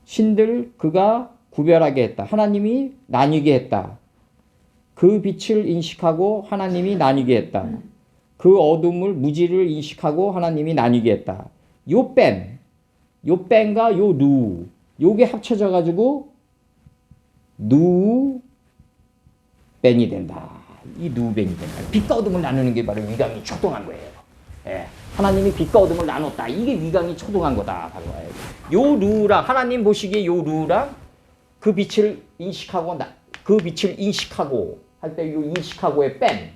신들 그가 구별하게 했다. 하나님이 나뉘게 했다. 그 빛을 인식하고 하나님이 나뉘게 했다. 그 어둠을 무지를 인식하고 하나님이 나뉘게 했다. 요 뺀과 요 루 요게 합쳐져 가지고 누벤이 된다. 이 누벤이 된다. 빛과 어둠을 나누는 게 바로 위강이 초동한 거예요. 하나님이 빛과 어둠을 나눴다. 이게 위강이 초동한 거다. 바로 요 루랑 하나님 보시기에 요 루랑 그 빛을 인식하고 그 빛을 인식하고 할 때 요 인식하고의 뺀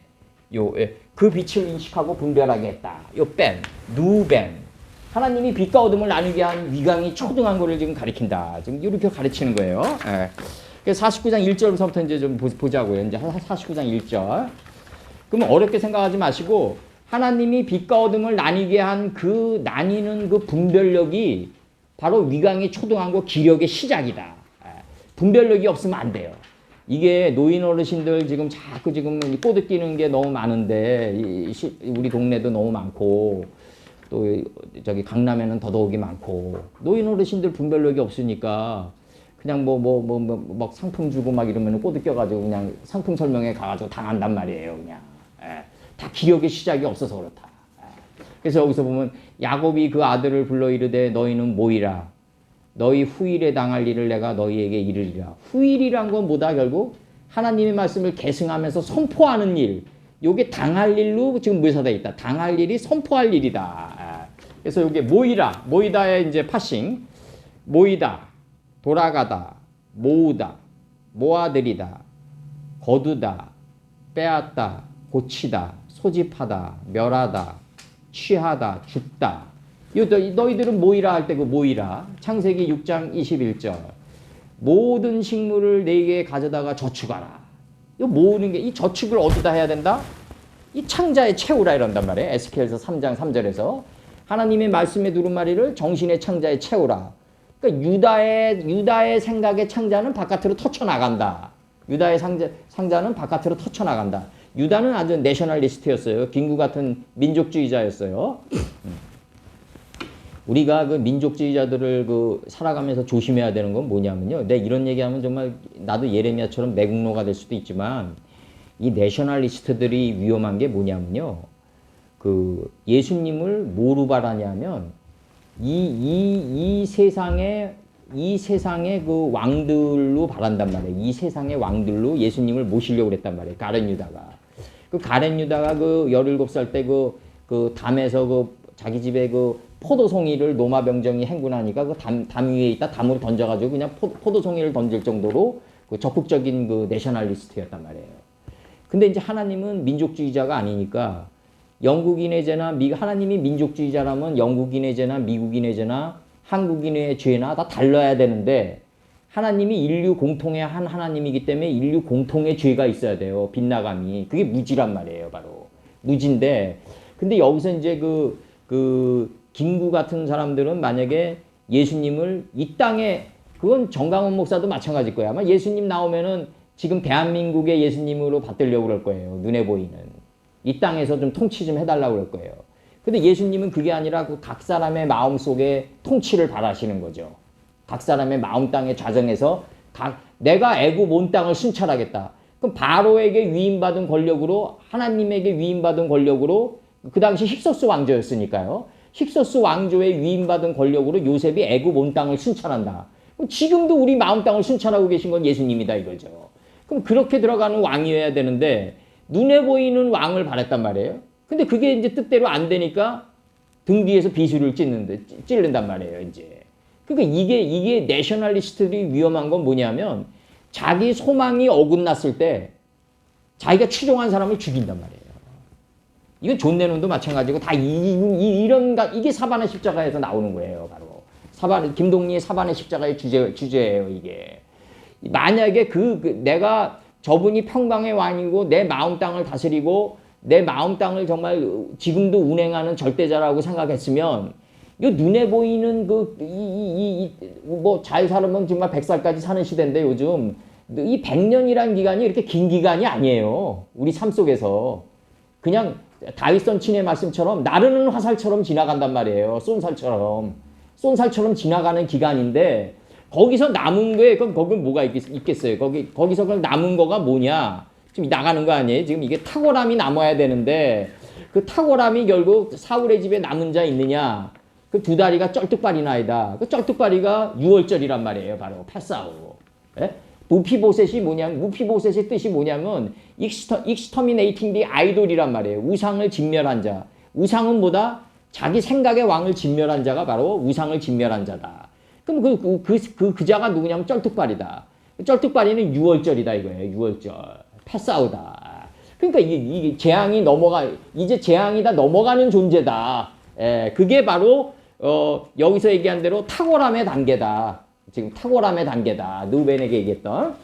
그 빛을 인식하고 분별하게 했다. 요 뺀 누벤 하나님이 빛과 어둠을 나누게 한 위강이 초등한 거를 지금 가리킨다. 지금 이렇게 가르치는 거예요. 49장 1절부터 이제 좀 보자고요. 이제 49장 1절. 그러면 어렵게 생각하지 마시고 하나님이 빛과 어둠을 나뉘게 한 그 나뉘는 그 분별력이 바로 위강이 초등한 거 기력의 시작이다. 분별력이 없으면 안 돼요. 이게 노인 어르신들 지금 자꾸 지금 꼬드끼는 게 너무 많은데 우리 동네도 너무 많고 또 저기 강남에는 더더욱이 많고 노인 어르신들 분별력이 없으니까 그냥 막 상품 주고 막 이러면 꼬드껴가지고 그냥 상품 설명회 가가지고 당한단 말이에요. 그냥 다 기력의 시작이 없어서 그렇다. 그래서 여기서 보면 야곱이 그 아들을 불러 이르되 너희는 모이라. 너희 후일에 당할 일을 내가 너희에게 이르리라. 후일이란 건 뭐다 결국? 하나님의 말씀을 계승하면서 선포하는 일. 요게 당할 일로 지금 묘사되어 있다. 당할 일이 선포할 일이다. 그래서 요게 모이라. 모이다의 이제 파싱. 모이다. 돌아가다. 모으다. 모아들이다. 거두다. 빼앗다. 고치다. 소집하다. 멸하다. 취하다. 죽다. 너희들은 모이라 할 때 그 모이라. 창세기 6장 21절. 모든 식물을 네게 가져다가 저축하라. 이 모으는 게 이 저축을 어디다 해야 된다? 이 창자에 채우라 이런단 말이에요. 에스겔서 3장 3절에서 하나님의 말씀에 두루마리를 정신의 창자에 채우라. 그러니까 유다의 생각의 창자는 바깥으로 터쳐나간다. 유다의 상자는 바깥으로 터쳐나간다. 유다는 아주 내셔널리스트였어요. 김구 같은 민족주의자였어요. 우리가 그 민족주의자들을 살아가면서 조심해야 되는 건 뭐냐면요. 내가 이런 얘기하면 정말 나도 예레미야처럼 매국노가 될 수도 있지만 이 내셔널리스트들이 위험한 게 뭐냐면요. 예수님을 뭐로 바라냐면 이 세상의 그 왕들로 바란단 말이에요. 이 세상의 왕들로 예수님을 모시려고 그랬단 말이에요. 가룟 유다가. 그 가룟 유다가 17살 때 그 그 담에서 그 자기 집에 그 포도송이를 노마병정이 행군하니까 그 담 위에 있다 담을 던져가지고 그냥 포도송이를 던질 정도로 그 적극적인 그 내셔널리스트였단 말이에요. 근데 이제 하나님은 민족주의자가 아니니까 영국인의 죄나 하나님이 민족주의자라면 영국인의 죄나 미국인의 죄나 한국인의 죄나 다 달라야 되는데 하나님이 인류 공통의 한 하나님이기 때문에 인류 공통의 죄가 있어야 돼요. 빗나감이. 그게 무지란 말이에요. 바로. 무지인데 근데 여기서 이제 김구 같은 사람들은 만약에 예수님을 이 땅에 그건 정강원 목사도 마찬가지일 거예요. 아마 예수님 나오면은 지금 대한민국의 예수님으로 받들려고 그럴 거예요. 눈에 보이는. 이 땅에서 좀 통치 좀 해달라고 그럴 거예요. 근데 예수님은 그게 아니라 그 각 사람의 마음 속에 통치를 바라시는 거죠. 각 사람의 마음 땅에 좌정해서 내가 애굽 온 땅을 순찰하겠다. 그럼 바로에게 위임받은 권력으로 하나님에게 위임받은 권력으로 그 당시 힉소스 왕조였으니까요. 힉소스 왕조에 위임받은 권력으로 요셉이 애굽 온 땅을 순찰한다. 그럼 지금도 우리 마음 땅을 순찰하고 계신 건 예수님이다 이거죠. 그럼 그렇게 들어가는 왕이어야 되는데 눈에 보이는 왕을 바랬단 말이에요. 근데 그게 이제 뜻대로 안 되니까 등 뒤에서 비수를 찌른단 말이에요, 이제. 그러니까 이게 내셔널리스트들이 위험한 건 뭐냐면 자기 소망이 어긋났을 때 자기가 추종한 사람을 죽인단 말이에요. 이건 존 레논도 마찬가지고 다 이게 사반의 십자가에서 나오는 거예요, 바로. 김동리의 사반의 십자가의 주제예요, 이게. 만약에 내가 저분이 평강의 왕이고 내 마음 땅을 다스리고 내 마음 땅을 정말 지금도 운행하는 절대자라고 생각했으면 이 눈에 보이는 뭐 잘 살면 정말 100살까지 사는 시대인데 요즘 이 100년이라는 기간이 이렇게 긴 기간이 아니에요. 우리 삶 속에서. 그냥 다윗 선친의 말씀처럼 나르는 화살처럼 지나간단 말이에요. 쏜살처럼 지나가는 기간인데 거기서 남은 거에 거기 뭐가 있겠어요? 거기서 그럼 남은 거가 뭐냐? 지금 나가는 거 아니에요? 지금 이게 탁월함이 남아야 되는데 그 탁월함이 결국 사울의 집에 남은 자 있느냐? 그 두 다리가 쩔뚝발이나이다. 그 쩔뚝발이가 유월절이란 말이에요. 바로 패사우. 예? 무피보셋의 뜻이 뭐냐면 exterminating the idol이란 말이에요. 우상을 진멸한 자. 우상은 뭐다? 자기 생각의 왕을 진멸한 자가 바로 우상을 진멸한 자다. 그럼 그 자가 누구냐면 쩔뚝발이다. 쩔뚝발이는 유월절이다 이거예요. 유월절. 패싸우다. 그러니까 이게 이제 재앙이 다 넘어가는 존재다. 그게 바로 여기서 얘기한 대로 탁월함의 단계다. 지금 탁월함의 단계다. 누벤에게 얘기했던.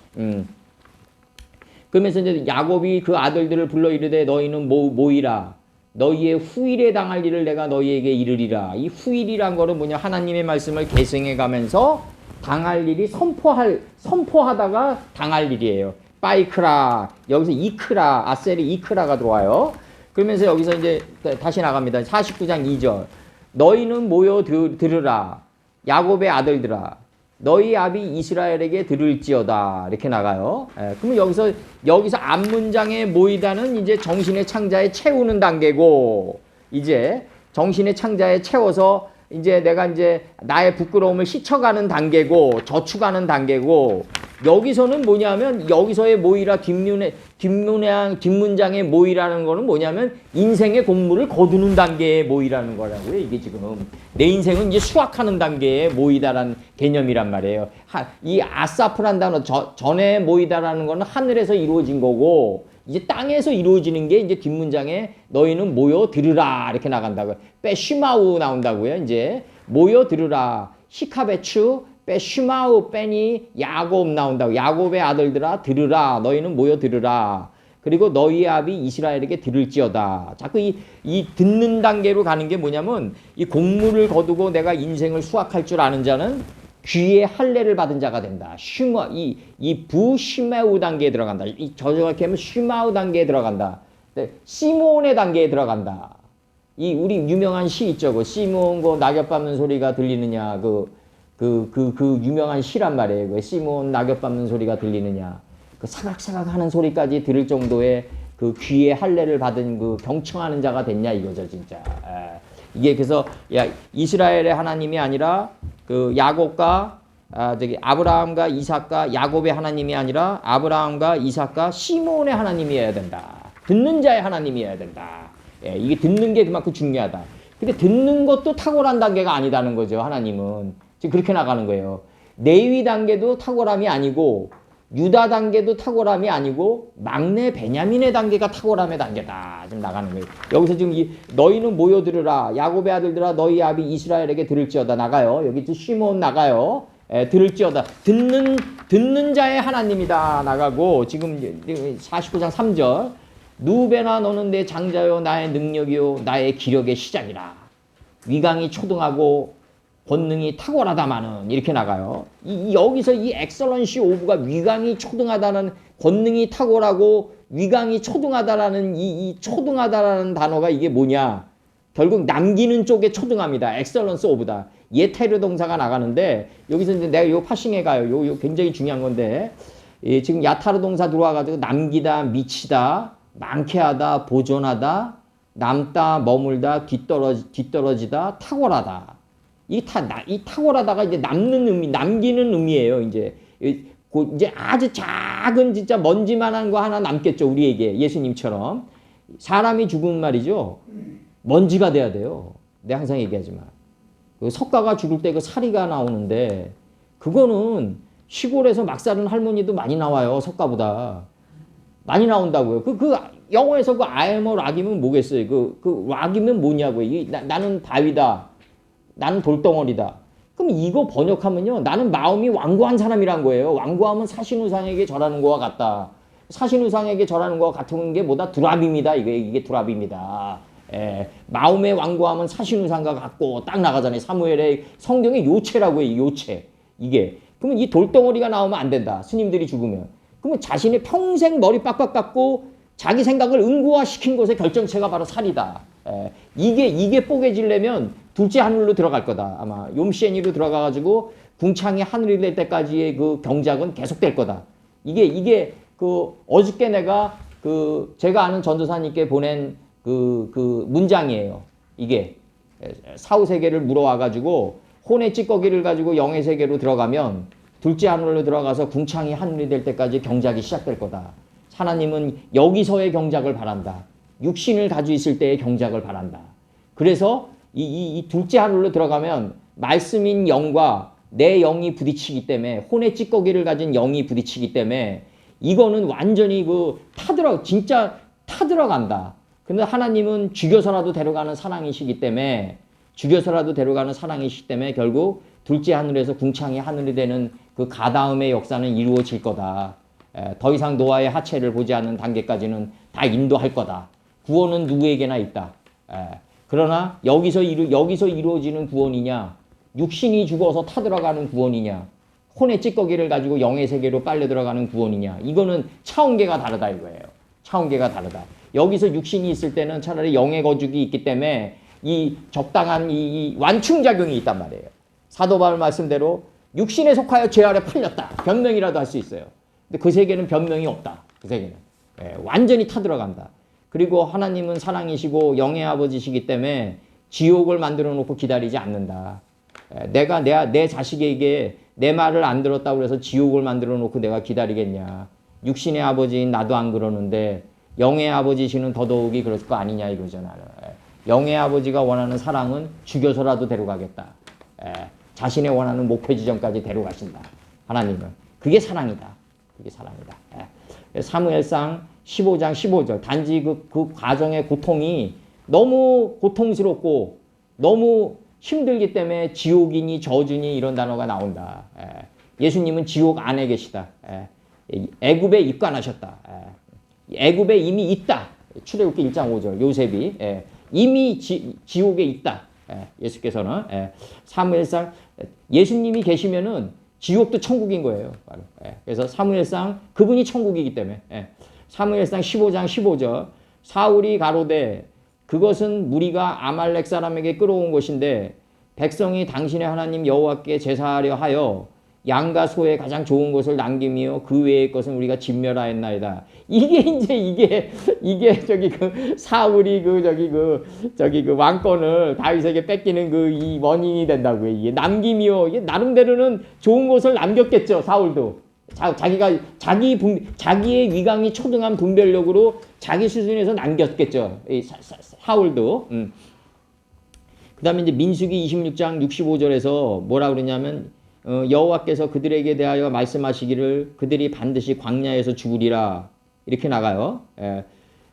그러면서 이제 야곱이 그 아들들을 불러 이르되 너희는 모이라. 너희의 후일에 당할 일을 내가 너희에게 이르리라. 이 후일이란 거는 뭐냐? 하나님의 말씀을 계승해 가면서 당할 일이 선포하다가 당할 일이에요. 빠이크라. 여기서 이크라. 아셀이 이크라가 들어와요. 그러면서 여기서 이제 다시 나갑니다. 49장 2절. 너희는 모여 들으라. 야곱의 아들들아. 너희 아비 이스라엘에게 들을지어다. 이렇게 나가요. 그러면 여기서 앞문장에 모이다는 이제 정신의 창자에 채우는 단계고, 이제 정신의 창자에 채워서 이제 내가 이제 나의 부끄러움을 씻어가는 단계고, 저축하는 단계고, 여기서는 뭐냐면 여기서의 모이라 뒷문장의 모이라는 거는 뭐냐면 인생의 공물을 거두는 단계의 모이라는 거라고요. 이게 지금 내 인생은 이제 수확하는 단계의 모이다라는 개념이란 말이에요. 이 아사프란 단어 전에 모이다라는 거는 하늘에서 이루어진 거고 이제 땅에서 이루어지는 게 이제 뒷문장에 너희는 모여 들으라 이렇게 나간다고요. 빼쉬마우 나온다고요. 이제 모여 들으라. 시카베추 빼쉬마우 빼니 야곱 나온다고. 야곱의 아들들아 들으라. 너희는 모여 들으라. 그리고 너희의 아비 이스라엘에게 들을지어다. 자꾸 이 듣는 단계로 가는 게 뭐냐면 이 공물을 거두고 내가 인생을 수확할 줄 아는 자는 귀의 할례를 받은 자가 된다. 이 부시메우 단계에 들어간다. 정확히 하면 시마우 단계에 들어간다. 시몬의 단계에 들어간다. 우리 유명한 시 있죠. 그 시몬 그 낙엽 밟는 소리가 들리느냐. 그 유명한 시란 말이에요. 그 시몬 낙엽 밟는 소리가 들리느냐. 그 사각사각 하는 소리까지 들을 정도의 그 귀의 할례를 받은 그 경청하는 자가 됐냐 이거죠, 진짜. 이게 그래서 이스라엘의 하나님이 아니라 그 야곱과 아브라함과 이삭과 야곱의 하나님이 아니라 아브라함과 이삭과 시몬의 하나님이어야 된다. 듣는 자의 하나님이어야 된다. 예, 이게 듣는 게 그만큼 중요하다. 근데 듣는 것도 탁월한 단계가 아니다는 거죠. 하나님은 지금 그렇게 나가는 거예요. 레위 단계도 탁월함이 아니고 유다 단계도 탁월함이 아니고 막내 베냐민의 단계가 탁월함의 단계다. 지금 나가는 거예요. 여기서 지금 너희는 모여 들으라. 야곱의 아들들아 너희 아비 이스라엘에게 들을지어다. 나가요. 여기 또 시몬 나가요. 들을지어다. 듣는 자의 하나님이다. 나가고 지금 49장 3절 누베나 너는 내 장자요 나의 능력이요 나의 기력의 시작이라. 위강이 초등하고 권능이 탁월하다마는 이렇게 나가요. 여기서 이 엑설런시 오브가 위강이 초등하다는 권능이 탁월하고 위강이 초등하다라는 이 초등하다라는 단어가 이게 뭐냐? 결국 남기는 쪽에 초등합니다. 엑설런스 오브다. 예테르 동사가 나가는데 여기서 이제 내가 요 파싱에 가요. 요 굉장히 중요한 건데 지금 야타르 동사 들어와가지고 남기다, 미치다, 많게 하다, 보존하다, 남다, 머물다, 뒤떨어지다, 탁월하다. 이 탁월하다가 이제 남는 의미, 남기는 의미예요. 이제 아주 작은 진짜 먼지만한 거 하나 남겠죠. 우리에게 예수님처럼 사람이 죽으면 말이죠. 먼지가 돼야 돼요. 내가 항상 얘기하지만 그 석가가 죽을 때 그 사리가 나오는데 그거는 시골에서 막 사는 할머니도 많이 나와요. 석가보다 많이 나온다고요. 영어에서 그 I am a rock이면 뭐겠어요? 그 rock이면 뭐냐고요? 나는 바위다. 나는 돌덩어리다. 그럼 이거 번역하면요. 나는 마음이 완고한 사람이란 거예요. 완고하면 사신우상에게 절하는 거와 같다. 사신우상에게 절하는 거와 같은 게 뭐다? 두랍입니다. 이게 두랍입니다. 마음의 완고함은 사신우상과 같고 딱 나가잖아요. 사무엘의 성경의 요체라고 해요. 요체. 이게. 그러면 이 돌덩어리가 나오면 안 된다. 스님들이 죽으면. 그러면 자신의 평생 머리 빡빡 깎고 자기 생각을 응고화시킨 것의 결정체가 바로 살이다. 이게 뽀개지려면 둘째 하늘로 들어갈 거다. 아마 욤시애니로 들어가가지고 궁창이 하늘이 될 때까지의 그 경작은 계속될 거다. 이게 어저께 내가 제가 아는 전도사님께 보낸 그 문장이에요. 이게 사후 세계를 물어와가지고 혼의 찌꺼기를 가지고 영의 세계로 들어가면 둘째 하늘로 들어가서 궁창이 하늘이 될 때까지 경작이 시작될 거다. 하나님은 여기서의 경작을 바란다. 육신을 가지고 있을 때의 경작을 바란다. 그래서 이 둘째 하늘로 들어가면 말씀인 영과 내 영이 부딪히기 때문에 혼의 찌꺼기를 가진 영이 부딪히기 때문에 이거는 완전히 진짜 타들어간다. 근데 하나님은 죽여서라도 데려가는 사랑이시기 때문에 결국 둘째 하늘에서 궁창이 하늘이 되는 그 가다음의 역사는 이루어질 거다. 더 이상 노아의 하체를 보지 않는 단계까지는 다 인도할 거다. 구원은 누구에게나 있다. 그러나 여기서 이루어지는 구원이냐, 육신이 죽어서 타들어가는 구원이냐, 혼의 찌꺼기를 가지고 영의 세계로 빨려 들어가는 구원이냐, 이거는 차원계가 다르다 이거예요. 차원계가 다르다. 여기서 육신이 있을 때는 차라리 영의 거죽이 있기 때문에 이 적당한 이 완충작용이 있단 말이에요. 사도 바울 말씀대로 육신에 속하여 죄 아래 풀렸다. 변명이라도 할 수 있어요. 근데 그 세계는 변명이 없다. 그 세계는. 완전히 타들어간다. 그리고 하나님은 사랑이시고 영의 아버지시기 때문에 지옥을 만들어 놓고 기다리지 않는다. 내가 내 자식에게 내 말을 안 들었다고 해서 지옥을 만들어 놓고 내가 기다리겠냐. 육신의 아버지인 나도 안 그러는데 영의 아버지시는 더더욱이 그럴 거 아니냐 이거죠. 나는. 영의 아버지가 원하는 사랑은 죽여서라도 데려가겠다. 자신의 원하는 목표 지점까지 데려가신다. 하나님은. 그게 사랑이다. 그게 사랑이다. 사무엘상 15장 15절. 단지 그 과정의 고통이 너무 고통스럽고 너무 힘들기 때문에 지옥이니 저주니 이런 단어가 나온다. 예수님은 지옥 안에 계시다. 애굽에 입관하셨다. 애굽에 이미 있다. 출애굽기 1장 5절. 요셉이 이미 지옥에 있다. 예수께서는 사무엘상 예수님이 계시면은 지옥도 천국인 거예요. 바로. 그래서 사무엘상 그분이 천국이기 때문에 사무엘상 15장 15절 사울이 가로되 그것은 무리가 아말렉 사람에게 끌어온 것인데 백성이 당신의 하나님 여호와께 제사하려 하여 양과 소의 가장 좋은 것을 남김이요 그 외의 것은 우리가 진멸하였나이다. 이게 사울이 그 왕권을 다윗에게 뺏기는 이 원인이 된다고요. 이게 남김이요. 이게 나름대로는 좋은 것을 남겼겠죠. 사울도. 자기의 위강이 초등한 분별력으로 자기 수준에서 남겼겠죠. 사울도. 그다음에 이제 민수기 26장 65절에서 뭐라 그러냐면 여호와께서 그들에게 대하여 말씀하시기를 그들이 반드시 광야에서 죽으리라 이렇게 나가요. 예.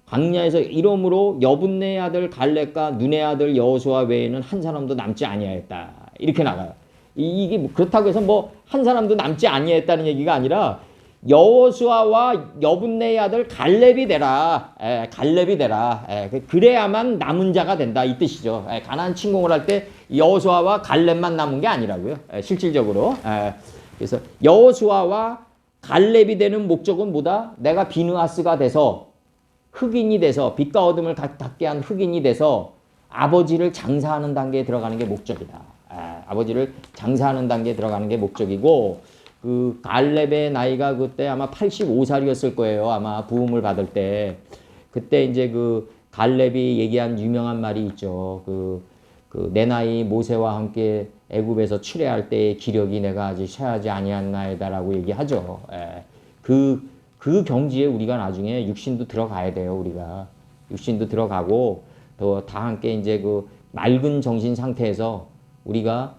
광야에서 이러므로 여분네 아들 갈렙과 눈의 아들 여호수아 외에는 한 사람도 남지 아니하였다 이렇게 나가요. 이게 그렇다고 해서 뭐 한 사람도 남지 아니했다는 얘기가 아니라 여호수아와 여분네의 아들 갈렙이 되라. 갈렙이 되라. 그래야만 남은 자가 된다 이 뜻이죠. 가나안 침공을 할 때 여호수아와 갈렙만 남은 게 아니라고요. 실질적으로. 그래서 여호수아와 갈렙이 되는 목적은 뭐다? 내가 비느하스가 돼서 흑인이 돼서 빛과 어둠을 닿게 한 흑인이 돼서 아버지를 장사하는 단계에 들어가는 게 목적이다. 아버지를 장사하는 단계에 들어가는 게 목적이고 그 갈렙의 나이가 그때 아마 85살이었을 거예요. 아마 부음을 받을 때 그때 이제 그 갈렙이 얘기한 유명한 말이 있죠. 내 나이 모세와 함께 애굽에서 출애할 때의 기력이 내가 아직 쇠하지 아니하나이다라고 얘기하죠. 그 경지에 우리가 나중에 육신도 들어가야 돼요. 우리가 육신도 들어가고 또 다 함께 이제 그 맑은 정신 상태에서 우리가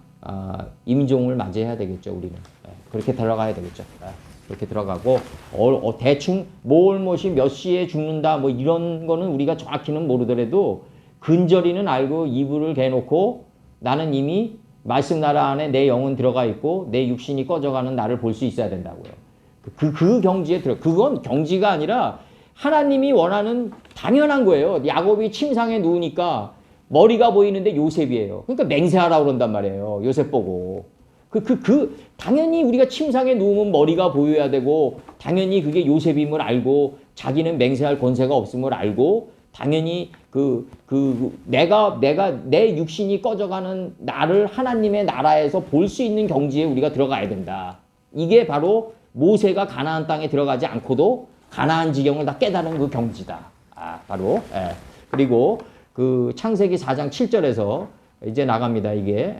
임종을 맞이해야 되겠죠. 우리는 그렇게 들어가야 되겠죠. 그렇게 들어가고 대충 뭘못이 몇 시에 죽는다 뭐 이런 거는 우리가 정확히는 모르더라도 근저리는 알고 이불을 개놓고 나는 이미 말씀 나라 안에 내 영은 들어가 있고 내 육신이 꺼져가는 나를 볼 수 있어야 된다고요. 그 경지에 그건 경지가 아니라 하나님이 원하는 당연한 거예요. 야곱이 침상에 누우니까 머리가 보이는데 요셉이에요. 그러니까 맹세하라고 그런단 말이에요. 요셉 보고. 당연히 우리가 침상에 누우면 머리가 보여야 되고, 당연히 그게 요셉임을 알고, 자기는 맹세할 권세가 없음을 알고, 당연히 내가 내 육신이 꺼져가는 나를 하나님의 나라에서 볼 수 있는 경지에 우리가 들어가야 된다. 이게 바로 모세가 가나안 땅에 들어가지 않고도 가나안 지경을 다 깨달은 그 경지다. 바로. 그리고 그 창세기 4장 7절에서 이제 나갑니다. 이게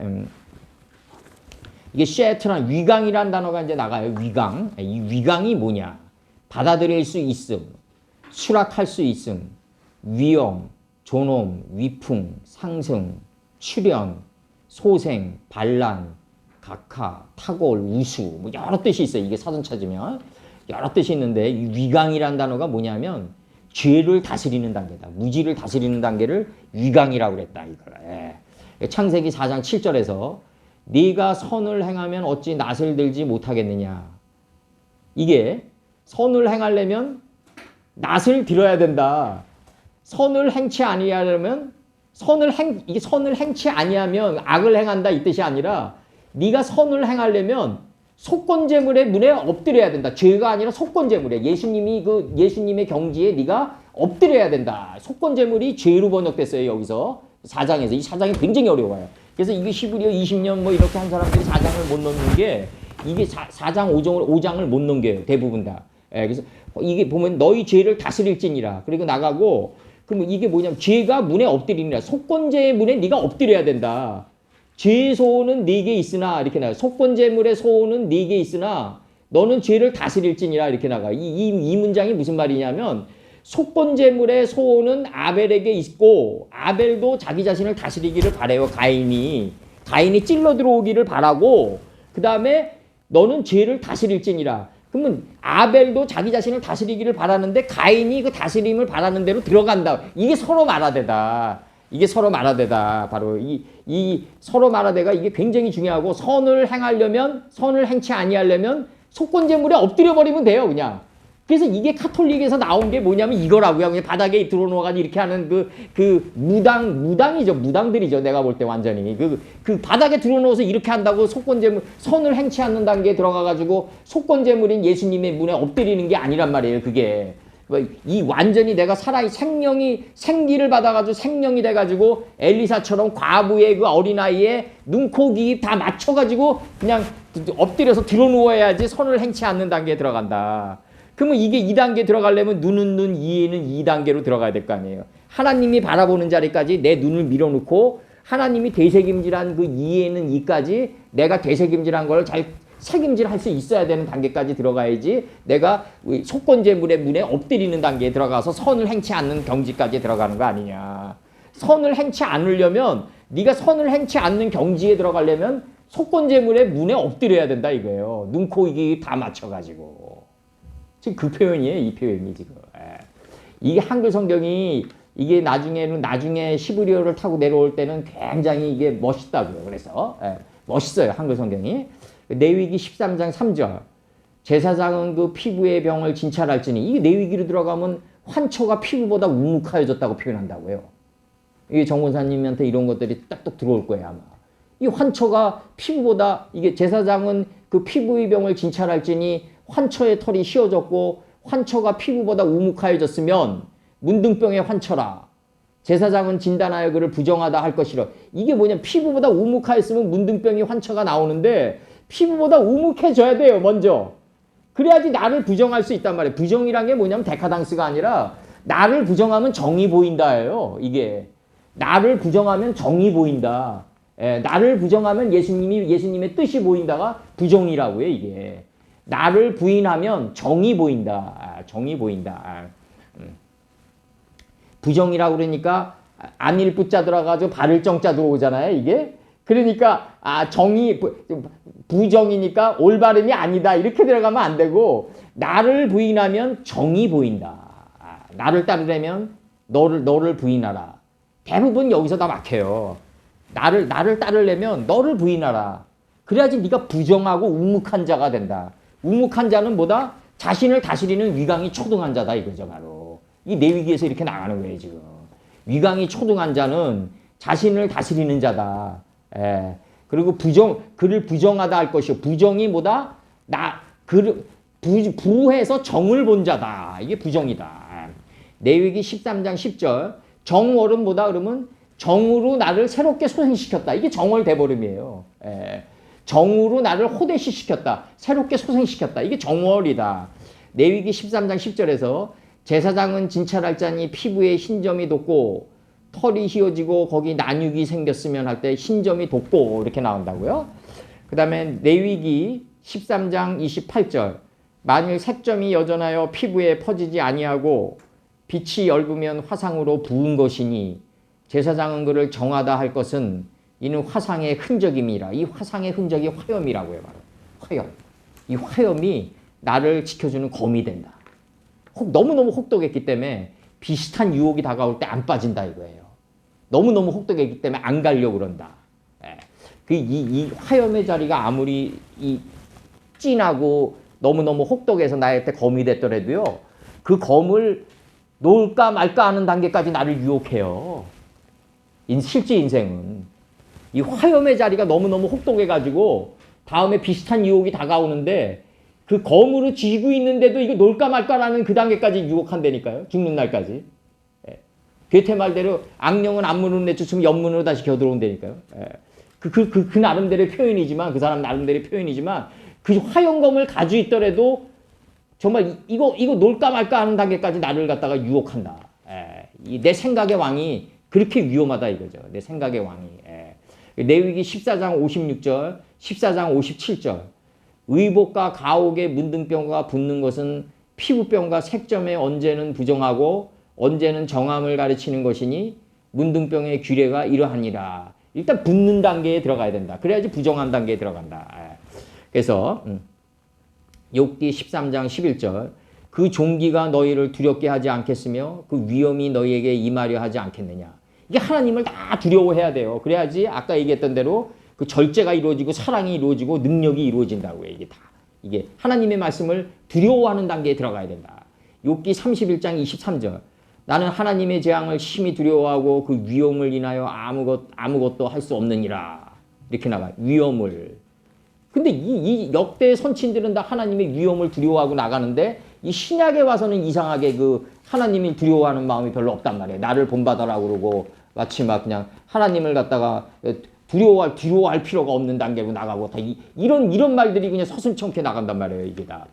쉐트란 위강이란 단어가 이제 나가요. 위강. 이 위강이 뭐냐? 받아들일 수 있음, 수락할 수 있음, 위험, 존엄, 위풍, 상승, 출현, 소생, 반란, 각하, 탁월, 우수 뭐 여러 뜻이 있어요. 이게 사전 찾으면 여러 뜻이 있는데 이 위강이란 단어가 뭐냐면 죄를 다스리는 단계다. 무지를 다스리는 단계를 위강이라고 그랬다. 이걸. 창세기 4장 7절에서 네가 선을 행하면 어찌 낯을 들지 못하겠느냐. 이게 선을 행하려면 낯을 들어야 된다. 선을 행치 아니하려면 이게 선을 행치 아니하면 악을 행한다 이 뜻이 아니라 네가 선을 행하려면 속건제물의 문에 엎드려야 된다. 죄가 아니라 속건제물이야. 예수님의 경지에 네가 엎드려야 된다. 속건제물이 죄로 번역됐어요. 여기서 4장에서. 이 4장이 굉장히 어려워요. 그래서 이게 히브리어 20년 뭐 이렇게 한 사람들이 4장을 못 넘는 게 이게 4장 5장을 못 넘겨요. 대부분 다. 그래서 이게 보면 너희 죄를 다스릴지니라. 그리고 나가고 그러면 이게 뭐냐면 죄가 문에 엎드리니라. 속건제의 문에 네가 엎드려야 된다. 죄의 소원은 네게 있으나 이렇게 나가요. 속건제물의 소원은 네게 있으나 너는 죄를 다스릴지니라 이렇게 나가요. 이 문장이 무슨 말이냐면 속건제물의 소원은 아벨에게 있고 아벨도 자기 자신을 다스리기를 바래요. 가인이 찔러 들어오기를 바라고 그 다음에 너는 죄를 다스릴지니라. 그러면 아벨도 자기 자신을 다스리기를 바라는데 가인이 그 다스림을 바라는 대로 들어간다. 이게 서로 말하되다. 이게 서로 말하되다. 바로 이 서로 말하되가 이게 굉장히 중요하고 선을 행치 아니하려면 속건제물에 엎드려 버리면 돼요. 그냥. 그래서 이게 카톨릭에서 나온 게 뭐냐면 이거라고요. 그냥 바닥에 들어놓아가지고 이렇게 하는 무당이죠. 무당들이죠. 내가 볼 때 완전히. 그 바닥에 들어놓아서 이렇게 한다고 속건제물, 선을 행치 않는 단계에 들어가가지고 속건제물인 예수님의 문에 엎드리는 게 아니란 말이에요. 그게. 이 완전히 내가 생기를 받아가지고 생명이 돼가지고 엘리사처럼 과부의 그 어린아이의 눈, 코, 귀 다 맞춰가지고 그냥 엎드려서 들어누워야지 선을 행치 않는 단계에 들어간다. 그러면 이게 2단계 들어가려면 눈은 이해는 2단계로 들어가야 될 거 아니에요. 하나님이 바라보는 자리까지 내 눈을 밀어놓고 하나님이 되새김질한 그 이해는 2까지 내가 되새김질한 걸 잘 책임질 할 수 있어야 되는 단계까지 들어가야지 내가 속건제물의 문에 엎드리는 단계에 들어가서 선을 행치 않는 경지까지 들어가는 거 아니냐. 선을 행치 않으려면 네가 선을 행치 않는 경지에 들어가려면 속건제물의 문에 엎드려야 된다 이거예요. 눈, 코, 입이 다 맞춰가지고. 지금 그 표현이에요. 이 표현이 지금. 이게 한글 성경이 이게 나중에 시브리어를 타고 내려올 때는 굉장히 이게 멋있다고요. 그래서 멋있어요. 한글 성경이. 레위기 13장 3절. 제사장은 그 피부의 병을 진찰할지니 이게 레위기로 들어가면 환초가 피부보다 우묵하여졌다고 표현한다고요. 이게 정권사님한테 이런 것들이 딱딱 들어올 거예요 아마. 이 환초가 피부보다 이게 제사장은 그 피부의 병을 진찰할지니 환초의 털이 휘어졌고 환초가 피부보다 우묵하여졌으면 문둥병의 환초라. 제사장은 진단하여 그를 부정하다 할 것이라. 이게 뭐냐 피부보다 우묵하였으면 문둥병이 환초가 나오는데 피부보다 우묵해져야 돼요 먼저. 그래야지 나를 부정할 수 있단 말이에요. 부정이란 게 뭐냐면 데카당스가 아니라 나를 부정하면 정이 보인다예요. 이게 나를 부정하면 정이 보인다. 나를 부정하면 예수님의 뜻이 보인다가 부정이라고요. 이게 나를 부인하면 정이 보인다. 정이 보인다. 부정이라고 그러니까 안일 부자 들어가지고 바를 정자 들어오잖아요. 이게 그러니까 정이 부정이니까 올바름이 아니다 이렇게 들어가면 안 되고 나를 부인하면 정이 보인다. 나를 따르려면 너를 부인하라. 대부분 여기서 다 막혀요. 나를 따르려면 너를 부인하라. 그래야지 네가 부정하고 우묵한 자가 된다. 우묵한 자는 뭐다? 자신을 다스리는 위강이 초등한 자다 이거죠 바로. 이 레위기에서 이렇게 나가는 거예요 지금. 위강이 초등한 자는 자신을 다스리는 자다. 그리고 그를 부정하다 할 것이요. 부정이 뭐다? 부해서 정을 본 자다. 이게 부정이다. 레위기 13장 10절. 정월은 뭐다? 그러면 정으로 나를 새롭게 소생시켰다. 이게 정월 대보름이에요. 정으로 나를 호대시 시켰다. 새롭게 소생시켰다. 이게 정월이다. 레위기 13장 10절에서 제사장은 진찰할 자니 피부에 흰점이 돋고 털이 휘어지고 거기 난육이 생겼으면 할 때 흰점이 돋고 이렇게 나온다고요. 그 다음에 레위기 13장 28절. 만일 색점이 여전하여 피부에 퍼지지 아니하고 빛이 엷으면 화상으로 부은 것이니 제사장은 그를 정하다 할 것은 이는 화상의 흔적임이라. 이 화상의 흔적이 화염이라고요. 바로 화염. 이 화염이 나를 지켜주는 검이 된다. 너무너무 혹독했기 때문에 비슷한 유혹이 다가올 때 안 빠진다 이거예요. 너무너무 혹독했기 때문에 안 가려고 그런다. 이 화염의 자리가 아무리 진하고 너무너무 혹독해서 나한테 검이 됐더라도요. 그 검을 놓을까 말까 하는 단계까지 나를 유혹해요. 실제 인생은. 이 화염의 자리가 너무너무 혹독해가지고 다음에 비슷한 유혹이 다가오는데 그 검으로 쥐고 있는데도 이거 놓을까 말까라는 그 단계까지 유혹한다니까요. 죽는 날까지. 괴테 말대로 악령은 앞문으로 내쫓으면 옆문으로 다시 겨들어온다니까요. 그 나름대로의 표현이지만 그 사람 나름대로의 표현이지만 그 화염검을 가지고 있더라도 정말 이거 놓을까 말까 하는 단계까지 나를 갖다가 유혹한다. 내 생각의 왕이 그렇게 위험하다 이거죠. 내 생각의 왕이. 레위기 14장 56절, 14장 57절. 의복과 가옥에 문둥병과 붙는 것은 피부병과 색점에 언제는 부정하고 언제는 정함을 가르치는 것이니 문둥병의 규례가 이러하니라. 일단 붙는 단계에 들어가야 된다. 그래야지 부정한 단계에 들어간다. 그래서 욥기 13장 11절. 그 종기가 너희를 두렵게 하지 않겠으며 그 위험이 너희에게 임하려 하지 않겠느냐. 이게 하나님을 다 두려워해야 돼요. 그래야지 아까 얘기했던 대로 그 절제가 이루어지고 사랑이 이루어지고 능력이 이루어진다고요. 이게 다. 이게 하나님의 말씀을 두려워하는 단계에 들어가야 된다. 욥기 31장 23절. 나는 하나님의 재앙을 심히 두려워하고 그 위험을 인하여 아무것도 할 수 없느니라. 이렇게 나가. 위험을. 근데 이 역대 선친들은 다 하나님의 위험을 두려워하고 나가는데 이 신약에 와서는 이상하게 그 하나님을 두려워하는 마음이 별로 없단 말이에요. 나를 본받아라고 그러고 마치 막 그냥 하나님을 갖다가 두려워할 필요가 없는 단계로 나가고 다 이런 말들이 그냥 서슴찮게 나간단 말이에요. 이게 다.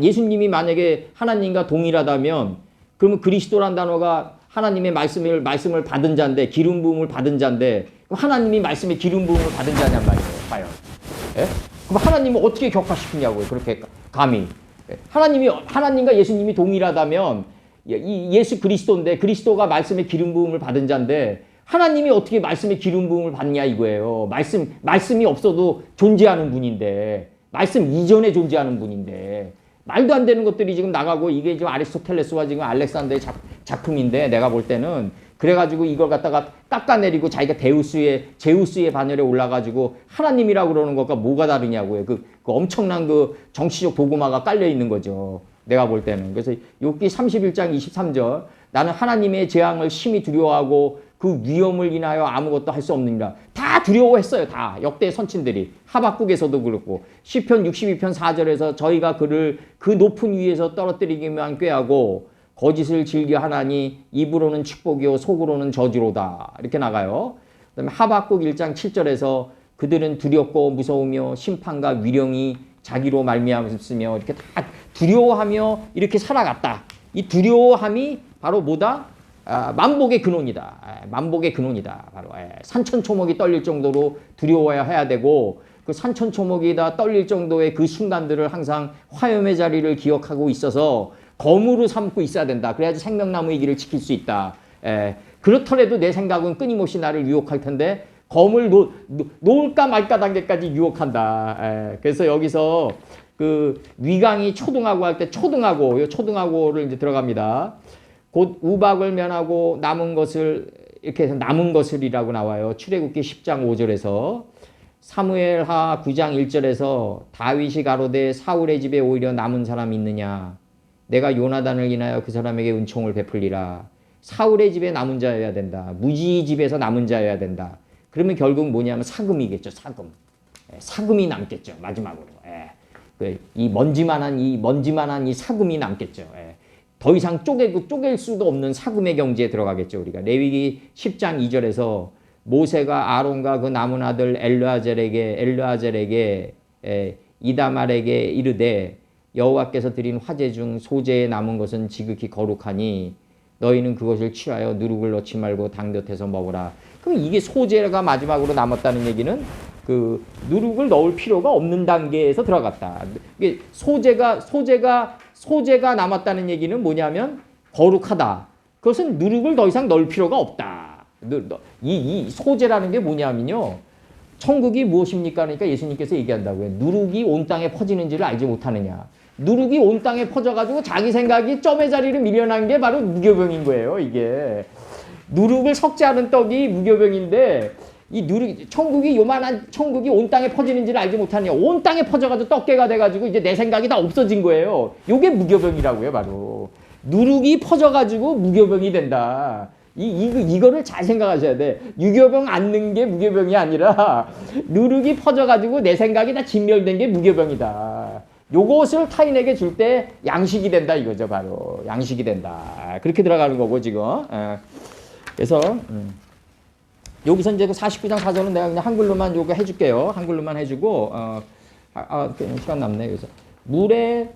예수님이 만약에 하나님과 동일하다면 그러면 그리스도란 단어가 하나님의 말씀을 받은 자인데 기름 부음을 받은 자인데 하나님이 말씀에 기름 부음을 받은 자냔 말이에요. 과연. 예? 그럼 하나님은 어떻게 격파시키냐고요. 그렇게 감히. 하나님과 예수님이 동일하다면 이 예수 그리스도인데 그리스도가 말씀의 기름 부음을 받은 자인데 하나님이 어떻게 말씀의 기름 부음을 받냐 이거예요. 말씀이 없어도 존재하는 분인데 말씀 이전에 존재하는 분인데 말도 안 되는 것들이 지금 나가고 이게 지금 아리스토텔레스와 지금 알렉산더의 작품인데 내가 볼 때는 그래가지고 이걸 갖다가 깎아내리고 자기가 제우스의 반열에 올라가지고 하나님이라고 그러는 것과 뭐가 다르냐고요. 그 엄청난 그 정치적 도구마가 깔려 있는 거죠. 내가 볼 때는. 그래서 욥기 31장 23절 나는 하나님의 재앙을 심히 두려워하고 그 위험을 인하여 아무것도 할 수 없느니라. 다 두려워했어요. 다. 역대 선친들이. 하박국에서도 그렇고 시편 62편 4절에서 저희가 그를 그 높은 위에서 떨어뜨리기만 꾀하고 거짓을 즐겨 하나니 입으로는 축복이요 속으로는 저주로다. 이렇게 나가요. 그다음에 하박국 1장 7절에서 그들은 두렵고 무서우며 심판과 위령이 자기로 말미암았으며 이렇게 다 두려워하며 이렇게 살아갔다. 이 두려워함이 바로 뭐다? 만복의 근원이다. 만복의 근원이다. 바로 산천초목이 떨릴 정도로 두려워야 해야 되고 그 산천초목이 다 떨릴 정도의 그 순간들을 항상 화염의 자리를 기억하고 있어서 검으로 삼고 있어야 된다. 그래야지 생명나무의 길을 지킬 수 있다. 그렇더라도 내 생각은 끊임없이 나를 유혹할 텐데 검을 놓을까 말까 단계까지 유혹한다. 그래서 여기서 그 위강이 초등하고 할 때 초등하고를 이제 들어갑니다. 곧 우박을 면하고 남은 것을 이렇게 해서 남은 것을이라고 나와요. 출애굽기 10장 5절에서 사무엘하 9장 1절에서 다윗이 가로되 사울의 집에 오히려 남은 사람이 있느냐 내가 요나단을 인하여 그 사람에게 은총을 베풀리라. 사울의 집에 남은 자여야 된다. 무지 집에서 남은 자여야 된다. 그러면 결국 뭐냐면 사금이겠죠. 사금이 남겠죠. 마지막으로. 이 먼지만한 이 사금이 남겠죠. 더 이상 쪼갤 수도 없는 사금의 경지에 들어가겠죠. 우리가 레위기 10장 2절에서 모세가 아론과 그 남은 아들 엘르아젤에게 이다말에게 이르되 여호와께서 드린 화제 중 소재에 남은 것은 지극히 거룩하니 너희는 그것을 취하여 누룩을 넣지 말고 당곁에서 먹으라. 그럼 이게 소재가 마지막으로 남았다는 얘기는 그 누룩을 넣을 필요가 없는 단계에서 들어갔다. 이게 소재가 남았다는 얘기는 뭐냐면 거룩하다. 그것은 누룩을 더 이상 넣을 필요가 없다. 이 소재라는 게 뭐냐면요. 천국이 무엇입니까? 그러니까 예수님께서 얘기한다고요. 누룩이 온 땅에 퍼지는지를 알지 못하느냐. 누룩이 온 땅에 퍼져가지고 자기 생각이 점의 자리를 밀려난 게 바로 무교병인 거예요. 이게 누룩을 섞지 않은 떡이 무교병인데 이 천국이 온 땅에 퍼지는지를 알지 못하느냐. 온 땅에 퍼져가지고 떡게가 돼가지고 이제 내 생각이 다 없어진 거예요. 요게 무교병이라고요. 바로 누룩이 퍼져가지고 무교병이 된다. 이거를 잘 생각하셔야 돼. 유교병 앓는 게 무교병이 아니라 누룩이 퍼져가지고 내 생각이 다 진멸된 게 무교병이다. 요것을 타인에게 줄 때 양식이 된다 이거죠. 바로 양식이 된다. 그렇게 들어가는 거고 지금. 그래서 여기서 이제 그 49장 4절은 내가 그냥 한글로만 요거 해줄게요. 한글로만 해주고 시간 남네. 그래서 물에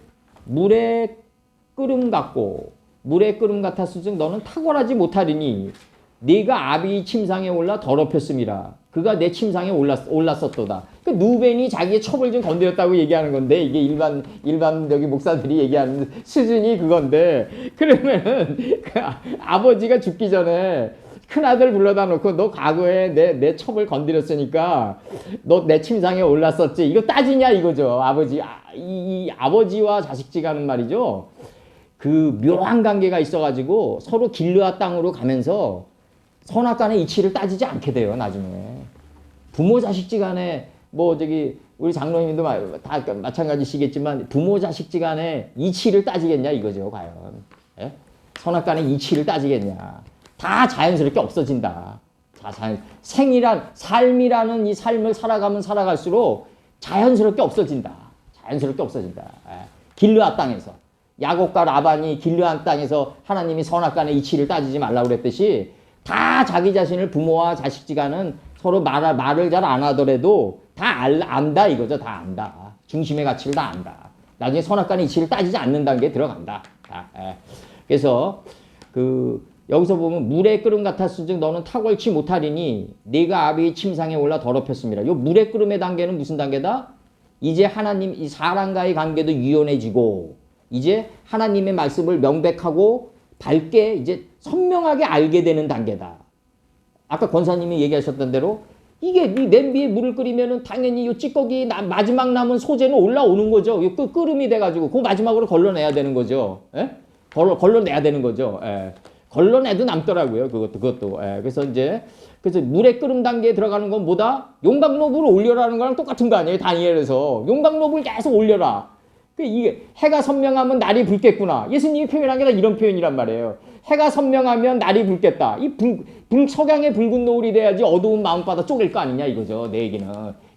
끓음 같고 물의 끓음 같았을즉 너는 탁월하지 못하리니 네가 아비 침상에 올라 더럽혔음이라. 그가 내 침상에 올랐었도다. 그러니까 누벤이 자기의 첩을 좀 건드렸다고 얘기하는 건데 이게 일반 여기 목사들이 얘기하는 수준이 그건데 그러면은 그 아버지가 죽기 전에 큰아들 불러다 놓고 너 과거에 내 첩을 건드렸으니까 너 내 침상에 올랐었지. 이거 따지냐 이거죠. 이 아버지와 자식지간은 말이죠. 그 묘한 관계가 있어가지고 서로 길르앗 땅으로 가면서 선악간의 이치를 따지지 않게 돼요. 나중에 부모 자식지간에 우리 장로님도 다 마찬가지시겠지만 부모 자식지간에 이치를 따지겠냐 이거죠. 과연 선악간의 이치를 따지겠냐. 다 자연스럽게 없어진다. 삶이라는 이 삶을 살아가면 살아갈수록 자연스럽게 없어진다. 길르앗 땅에서 야곱과 라반이 길르앗 땅에서 하나님이 선악간의 이치를 따지지 말라고 그랬듯이 다 자기 자신을 부모와 자식지간은 서로 말을 잘 안 하더라도 다 안다 이거죠. 다 안다. 중심의 가치를 다 안다. 나중에 선악간의 이치를 따지지 않는 단계에 들어간다. 그래서 여기서 보면 물의 끓음 같았을즉 너는 탁월치 못하리니 네가 아비의 침상에 올라 더럽혔습니다. 요 물의 끓음의 단계는 무슨 단계다? 이제 하나님 이 사람과의 관계도 유연해지고 이제 하나님의 말씀을 명백하고 밝게 이제 선명하게 알게 되는 단계다. 아까 권사님이 얘기하셨던 대로 이게 이 냄비에 물을 끓이면은 당연히 이 찌꺼기 마지막 남은 소재는 올라오는 거죠. 끓음이 돼가지고 그 마지막으로 걸러내야 되는 거죠. 예? 걸러내야 되는 거죠. 예. 걸러내도 남더라고요. 그것도. 예. 그래서 물의 끓음 단계에 들어가는 건 뭐다? 용광로불을 올려라는 거랑 똑같은 거 아니에요? 다니엘에서 용광로불 계속 올려라. 이게 해가 선명하면 날이 붉겠구나. 예수님이 표현한 게 다 이런 표현이란 말이에요. 해가 선명하면 날이 붉겠다. 석양의 붉은 노을이 돼야지 어두운 마음바다 쪼갤 거 아니냐 이거죠. 내 얘기는.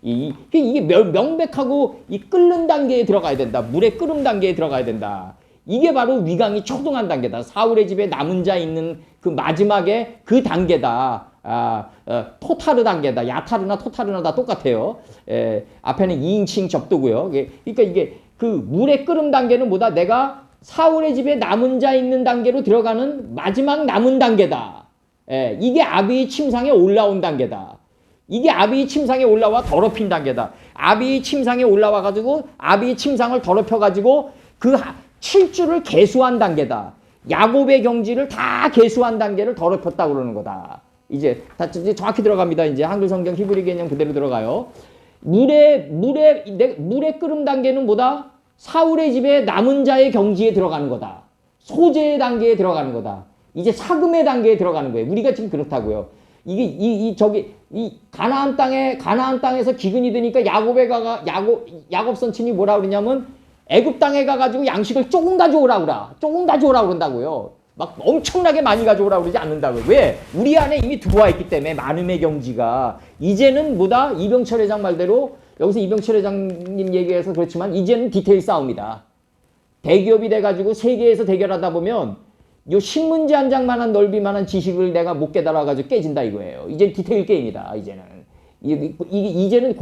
이게 명백하고 이 끓는 단계에 들어가야 된다. 물의 끓음 단계에 들어가야 된다. 이게 바로 위강이 초등한 단계다. 사울의 집에 남은 자 있는 그 마지막에 그 단계다. 토타르 단계다. 야타르나 토타르나 다 똑같아요. 앞에는 2인칭 접두고요. 그러니까 이게 그 물의 끓음 단계는 뭐다? 내가 사울의 집에 남은 자 있는 단계로 들어가는 마지막 남은 단계다. 이게 아비의 침상에 올라온 단계다. 이게 아비의 침상에 올라와 더럽힌 단계다. 아비의 침상에 올라와가지고 아비의 침상을 더럽혀가지고 그 7주를 계수한 단계다. 야곱의 경지를 다 계수한 단계를 더럽혔다 그러는 거다. 이제 정확히 들어갑니다. 이제 한글 성경 히브리 개념 그대로 들어가요. 물의 끓음 단계는 뭐다? 사울의 집에 남은 자의 경지에 들어가는 거다. 소재의 단계에 들어가는 거다. 이제 사금의 단계에 들어가는 거예요. 우리가 지금 그렇다고요. 이게 이 가나안 땅에서 기근이 되니까 야곱 선친이 뭐라 그러냐면 애굽 땅에 가가지고 양식을 조금 가져오라 그런다고요. 막 엄청나게 많이 가져오라 그러지 않는다고요. 왜? 우리 안에 이미 들어와 있기 때문에 많음의 경지가. 이제는 뭐다? 이병철 회장 말대로 여기서 이병철 회장님 얘기해서 그렇지만 이제는 디테일 싸움이다. 대기업이 돼가지고 세계에서 대결하다 보면 요 신문지 한 장만한 넓이만한 지식을 내가 못 깨달아가지고 깨진다 이거예요. 이제 디테일 게임이다. 이제는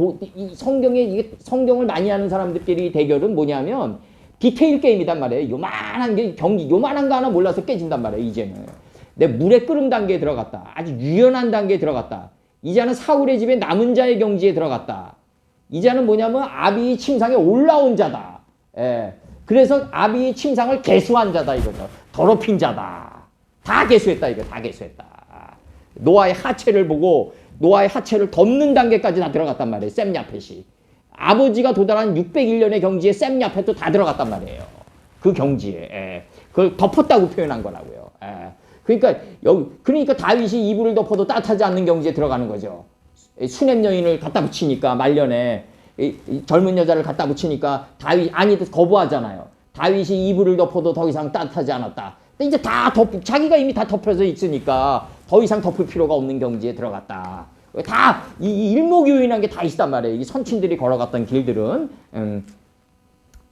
성경을 많이 아는 사람들끼리 대결은 뭐냐면 디테일 게임이단 말이에요. 요만한 거 하나 몰라서 깨진단 말이에요. 이제는 내 물의 끓음 단계에 들어갔다. 아주 유연한 단계에 들어갔다. 이제는 사울의 집에 남은 자의 경지에 들어갔다. 이제는 뭐냐면 아비의 침상에 올라온 자다. 그래서 아비의 침상을 계수한 자다 이거죠. 더럽힌 자다. 다 계수했다 이거. 다 계수했다. 노아의 하체를 보고 노아의 하체를 덮는 단계까지 다 들어갔단 말이에요. 셈 야펫이. 아버지가 도달한 601년의 경지에 셈 야펫도 다 들어갔단 말이에요. 그 경지에. 그걸 덮었다고 표현한 거라고요. 그러니까 다윗이 이불을 덮어도 따뜻하지 않는 경지에 들어가는 거죠. 수냄 여인을 갖다 붙이니까 말년에 젊은 여자를 갖다 붙이니까 다윗 거부하잖아요. 다윗이 이불을 덮어도 더 이상 따뜻하지 않았다. 근데 이제 자기가 이미 다 덮여서 있으니까 더 이상 덮을 필요가 없는 경지에 들어갔다. 다 이 일목요연한 게 다 있단 말이에요. 이 선친들이 걸어갔던 길들은.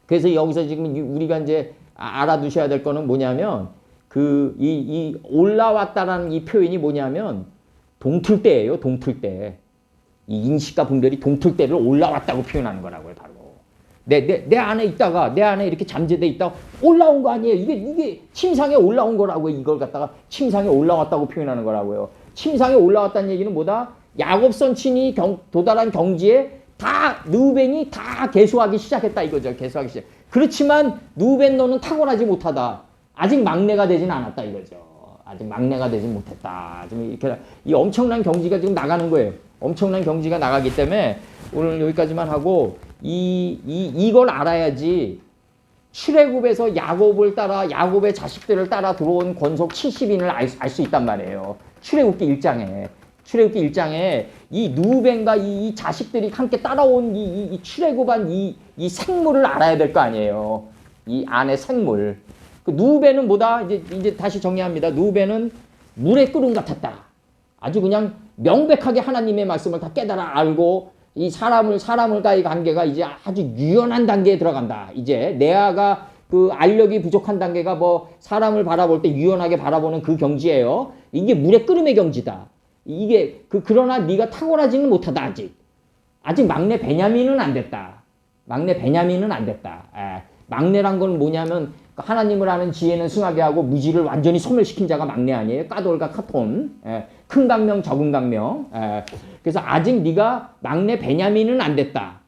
그래서 여기서 지금 우리가 이제 알아두셔야 될 거는 뭐냐면 이 올라왔다라는 이 표현이 뭐냐면 동틀대예요. 동틀대. 이 인식과 분별이 동틀대를 올라왔다고 표현하는 거라고요. 바로. 내 안에 있다가 내 안에 이렇게 잠재돼 있다가 올라온 거 아니에요. 이게 침상에 올라온 거라고요. 이걸 갖다가 침상에 올라왔다고 표현하는 거라고요. 침상에 올라왔다는 얘기는 뭐다? 야곱 선친이 도달한 경지에 다 르우벤이 다 계수하기 시작했다 이거죠. 계수하기 시작. 그렇지만 르우벤 너는 탁월하지 못하다. 아직 막내가 되진 않았다 이거죠. 아직 막내가 되지 못했다. 지금 이렇게 이 엄청난 경지가 지금 나가는 거예요. 엄청난 경지가 나가기 때문에 오늘 여기까지만 하고 이걸 알아야지 출애굽에서 야곱의 자식들을 따라 들어온 권속 70인을 알 수 있단 말이에요. 출애굽기 1장에 이 누벤과 이 자식들이 함께 따라온 이 출애굽한 이 생물을 알아야 될 거 아니에요. 이 안의 생물. 그 누벤은 뭐다? 이제 다시 정리합니다. 누벤은 물의 끓음 같았다. 아주 그냥 명백하게 하나님의 말씀을 다 깨달아 알고 이 사람을과의 관계가 이제 아주 유연한 단계에 들어간다. 이제 내아가 그 알력이 부족한 단계가 뭐 사람을 바라볼 때 유연하게 바라보는 그 경지예요. 이게 물의 끓음의 경지다. 이게 그러나 네가 탁월하지는 못하다 아직 막내 베냐민은 안 됐다. 막내란 건 뭐냐면 하나님을 아는 지혜는 승하게 하고 무지를 완전히 소멸시킨 자가 막내 아니에요? 까돌과 카톤. 큰 강명, 적은 강명. 그래서 아직 네가 막내 베냐민은 안 됐다.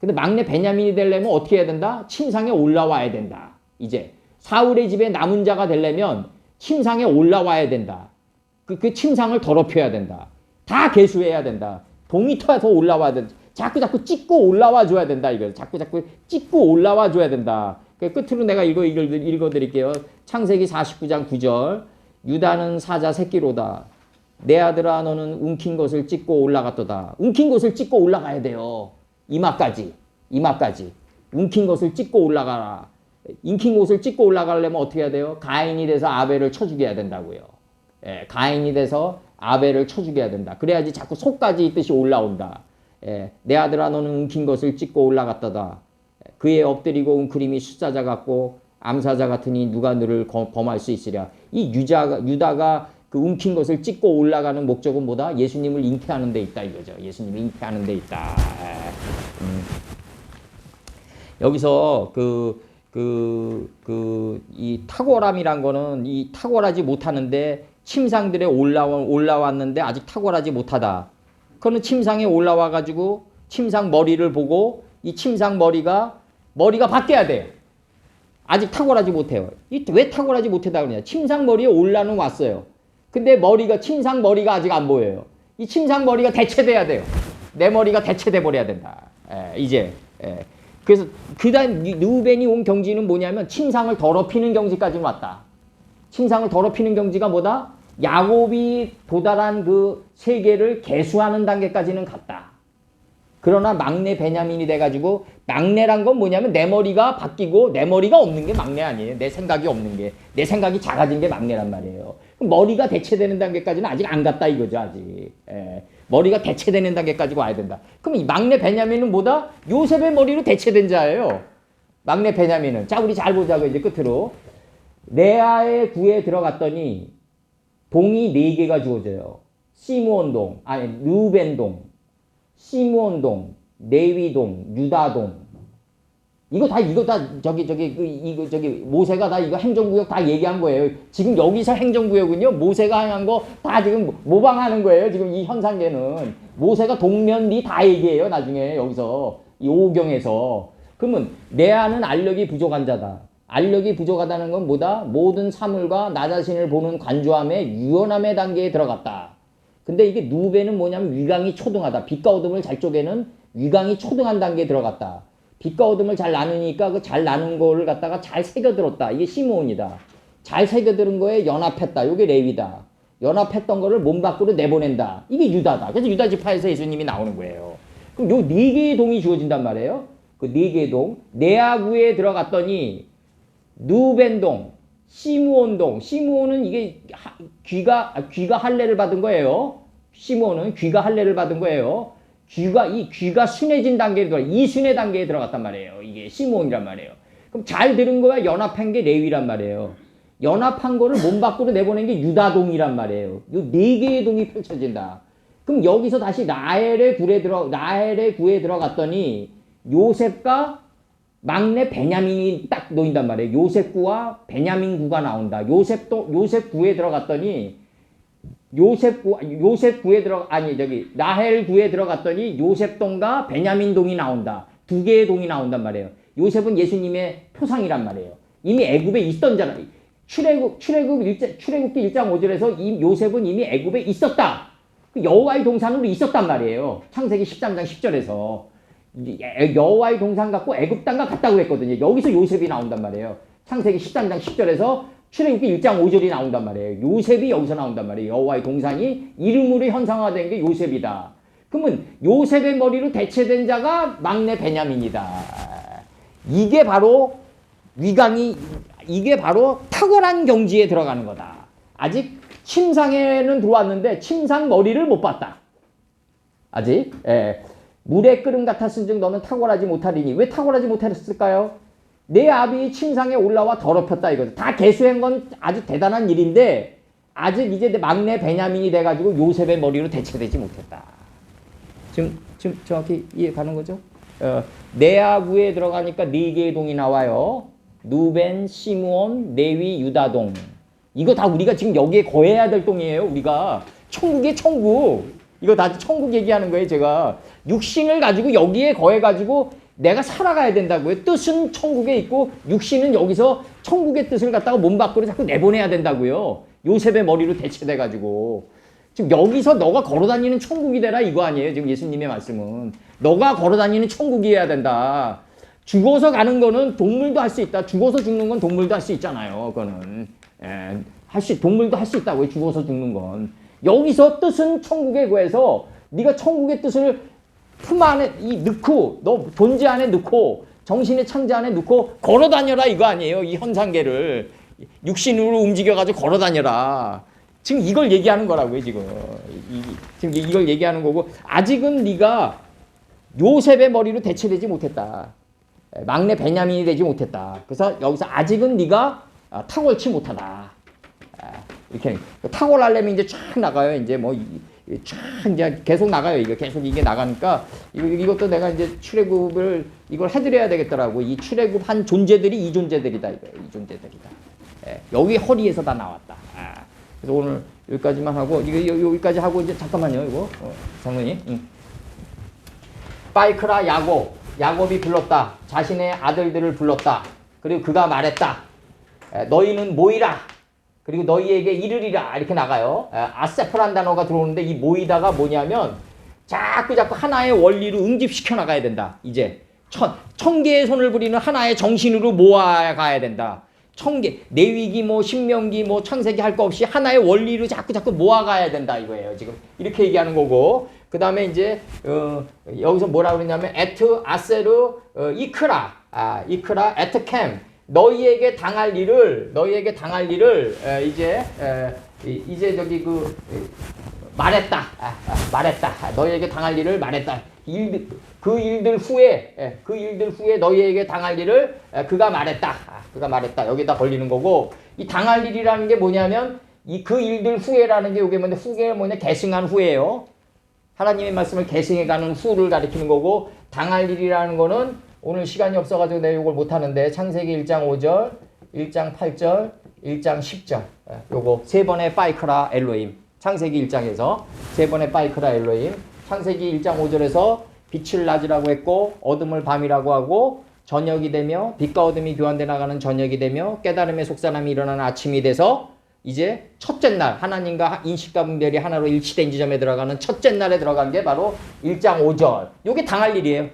근데 막내 베냐민이 되려면 어떻게 해야 된다? 침상에 올라와야 된다. 이제 사울의 집에 남은 자가 되려면 침상에 올라와야 된다. 그 침상을 더럽혀야 된다. 다 계수해야 된다. 동이 터서 올라와야 된다. 자꾸 찍고 올라와 줘야 된다. 이거 자꾸 찍고 올라와 줘야 된다. 끝으로 내가 읽어드릴게요. 창세기 49장 9절. 유다는 사자 새끼로다. 내 아들아 너는 움킨 것을 찍고 올라갔도다. 움킨 것을 찍고 올라가야 돼요. 이마까지. 움킨 것을 찍고 올라가라. 움킨 것을 찍고 올라가려면 어떻게 해야 돼요? 가인이 돼서 아벨을 쳐 죽여야 된다고요. 예, 가인이 돼서 아벨을 쳐 죽여야 된다. 그래야지 자꾸 속까지 있듯이 올라온다. 예, 내 아들아 너는 움킨 것을 찍고 올라갔다다. 그의 엎드리고 웅크림이 숫사자 같고 암사자 같으니 누가 너를 범할 수 있으랴. 이 유다가 그 움킨 것을 찍고 올라가는 목적은 뭐다? 예수님을 잉태하는 데 있다 이거죠. 예수님을 잉태하는 데 있다. 여기서 이 탁월함이란 거는 이 탁월하지 못하는데 침상들에 올라왔는데 아직 탁월하지 못하다. 그거는 침상에 올라와가지고 침상 머리를 보고 이 침상 머리가 바뀌어야 돼요. 아직 탁월하지 못해요. 왜 탁월하지 못하다 그러냐? 침상 머리에 올라는 왔어요. 근데 침상 머리가 아직 안 보여요. 이 침상 머리가 대체돼야 돼요. 내 머리가 대체돼 버려야 된다. 이제. 그래서 그다음 르우벤이 온 경지는 뭐냐면 침상을 더럽히는 경지까지 왔다. 침상을 더럽히는 경지가 뭐다? 야곱이 도달한 그 세계를 계수하는 단계까지는 갔다. 그러나 막내 베냐민이 돼가지고 막내란 건 뭐냐면 내 머리가 바뀌고 내 머리가 없는 게 막내 아니에요. 내 생각이 없는 게. 내 생각이 작아진 게 막내란 말이에요. 머리가 대체되는 단계까지는 아직 안 갔다 이거죠. 아직. 머리가 대체되는 단계까지 와야 된다. 그럼 이 막내 베냐민은 뭐다? 요셉의 머리로 대체된 자예요. 막내 베냐민은. 자 우리 잘 보자고 이제 끝으로. 레아의 구에 들어갔더니 동이 4개가 주어져요. 시므온동, 르우벤동, 시므온동, 레위동, 유다동. 이거 다 모세가 다 이거 행정구역 다 얘기한 거예요. 지금 여기서 행정구역은요, 모세가 한 거 다 지금 모방하는 거예요. 지금 이 현상계는. 모세가 동면리 다 얘기해요. 나중에 여기서, 이 5경에서. 그러면 레아는 알력이 부족한 자다. 알력이 부족하다는 건 뭐다? 모든 사물과 나 자신을 보는 관조함의 유연함의 단계에 들어갔다. 근데 이게 누벤은 뭐냐면 위강이 초등하다. 빛과 어둠을 잘 쪼개는 위강이 초등한 단계에 들어갔다. 빛과 어둠을 잘 나누니까 그 잘 나눈 거를 갖다가 잘 새겨들었다. 이게 시므온이다. 잘 새겨들은 거에 연합했다. 이게 레위다. 연합했던 거를 몸 밖으로 내보낸다. 이게 유다다. 그래서 유다 지파에서 예수님이 나오는 거예요. 그럼 요 4개의 동이 주어진단 말이에요. 그 4개의 동. 네아구에 들어갔더니 누벤동, 시므온동. 시므온은 이게 귀가 할례를 받은 거예요. 시므온은 귀가 할례를 받은 거예요. 귀가 순해진 단계에 이순의 단계에 들어갔단 말이에요. 이게 시므온이란 말이에요. 그럼 잘 들은 거야 연합한 게 레위란 말이에요. 연합한 거를 몸 밖으로 내보낸 게 유다동이란 말이에요. 요 4개의 동이 펼쳐진다. 그럼 여기서 다시 라헬의 구에 들어갔더니 요셉과 막내 베냐민이 딱 놓인단 말이에요. 요셉구와 베냐민구가 나온다. 요셉구에 들어갔더니 라헬구에 들어갔더니 요셉동과 베냐민동이 나온다. 2개의 동이 나온단 말이에요. 요셉은 예수님의 표상이란 말이에요. 이미 애굽에 있던 자라. 출애굽기 1장 5절에서 이 요셉은 이미 애굽에 있었다. 여호와의 동산으로 있었단 말이에요. 창세기 13장 10절에서. 여호와의 동산 갖고 애굽 땅과 같다고 했거든요. 여기서 요셉이 나온단 말이에요. 창세기 13장 10절에서 출애굽기 1장 5절이 나온단 말이에요. 요셉이 여기서 나온단 말이에요. 여호와의 동산이 이름으로 현상화된 게 요셉이다. 그러면 요셉의 머리로 대체된 자가 막내 베냐민이다. 이게 바로 이게 바로 탁월한 경지에 들어가는 거다. 아직 침상에는 들어왔는데 침상 머리를 못 봤다. 아직. 물의 끓음 같았은즉 너는 탁월하지 못하리니. 왜 탁월하지 못했을까요? 내 아비 침상에 올라와 더럽혔다 이거죠. 다 개수한 건 아주 대단한 일인데 아직 이제 내 막내 베냐민이 돼가지고 요셉의 머리로 대체되지 못했다. 지금 정확히 이해 가는 거죠? 네아구에 들어가니까 4개의 동이 나와요. 누벤, 시므온, 레위, 유다동. 이거 다 우리가 지금 여기에 거해야 될 동이에요. 우리가 천국의 천국. 이거 다 천국 얘기하는 거예요. 제가 육신을 가지고 여기에 거해가지고 내가 살아가야 된다고요. 뜻은 천국에 있고 육신은 여기서 천국의 뜻을 갖다가 몸 밖으로 자꾸 내보내야 된다고요. 요셉의 머리로 대체돼가지고. 지금 여기서 너가 걸어다니는 천국이 되라 이거 아니에요. 지금 예수님의 말씀은. 너가 걸어다니는 천국이어야 된다. 죽어서 가는 거는 동물도 할 수 있다. 죽어서 죽는 건 동물도 할 수 있잖아요. 그거는. 동물도 할 수 있다고요. 죽어서 죽는 건. 여기서 뜻은 천국에 구해서 네가 천국의 뜻을 품 안에 넣고 너 존재 안에 넣고 정신의 창자 안에 넣고 걸어다녀라 이거 아니에요. 이 현상계를 육신으로 움직여가지고 걸어다녀라. 지금 이걸 얘기하는 거라고요. 지금 이걸 얘기하는 거고 아직은 네가 요셉의 머리로 대체되지 못했다. 막내 베냐민이 되지 못했다. 그래서 여기서 아직은 네가 탁월치 못하다. 이렇게 탁월하려면 이제 쫙 나가요. 이제 뭐 쫙 이제 계속 나가요. 이거 계속 이게 나가니까 이것도 내가 이제 출애굽을 이걸 해드려야 되겠더라고. 이 출애굽 한 존재들이 이 존재들이다. 이거 이 존재들이다. 여기 허리에서 다 나왔다. 그래서 오늘 여기까지만 하고 여기까지 하고 이제 잠깐만요. 이거 장로님. 바이크라 야곱이 불렀다. 자신의 아들들을 불렀다. 그리고 그가 말했다. 너희는 모이라. 그리고 너희에게 이르리라. 이렇게 나가요. 아세프란 단어가 들어오는데 이 모이다가 뭐냐면 자꾸 하나의 원리로 응집시켜 나가야 된다. 이제 천 개의 손을 부리는 하나의 정신으로 모아가야 된다. 내위기 뭐 신명기 뭐 창세기 할 거 없이 하나의 원리로 자꾸 모아가야 된다 이거예요. 지금 이렇게 얘기하는 거고 그 다음에 이제 여기서 뭐라 그러냐면 에트 아세르 이크라 에트 캠 너희에게 당할 일을 이제 저기 말했다. 너희에게 당할 일을 말했다. 그 일들 후에 너희에게 당할 일을 그가 말했다. 여기다 걸리는 거고 이 당할 일이라는 게 뭐냐면 그 일들 후에라는 게 이게 뭔데 후가 뭐냐 계승한 후예요. 하나님의 말씀을 계승해가는 후를 가리키는 거고 당할 일이라는 거는 오늘 시간이 없어가지고 내가 이걸 못하는데 창세기 1장 5절, 1장 8절, 1장 10절 요거 세 번의 바이크라 엘로힘 창세기 1장에서 세 번의 바이크라 엘로힘 창세기 1장 5절에서 빛을 낮이라고 했고 어둠을 밤이라고 하고 저녁이 되며 빛과 어둠이 교환돼 나가는 저녁이 되며 깨달음의 속사람이 일어나는 아침이 돼서 이제 첫째 날 하나님과 인식과 분별이 하나로 일치된 지점에 들어가는 첫째 날에 들어간 게 바로 1장 5절 요게 당할 일이에요.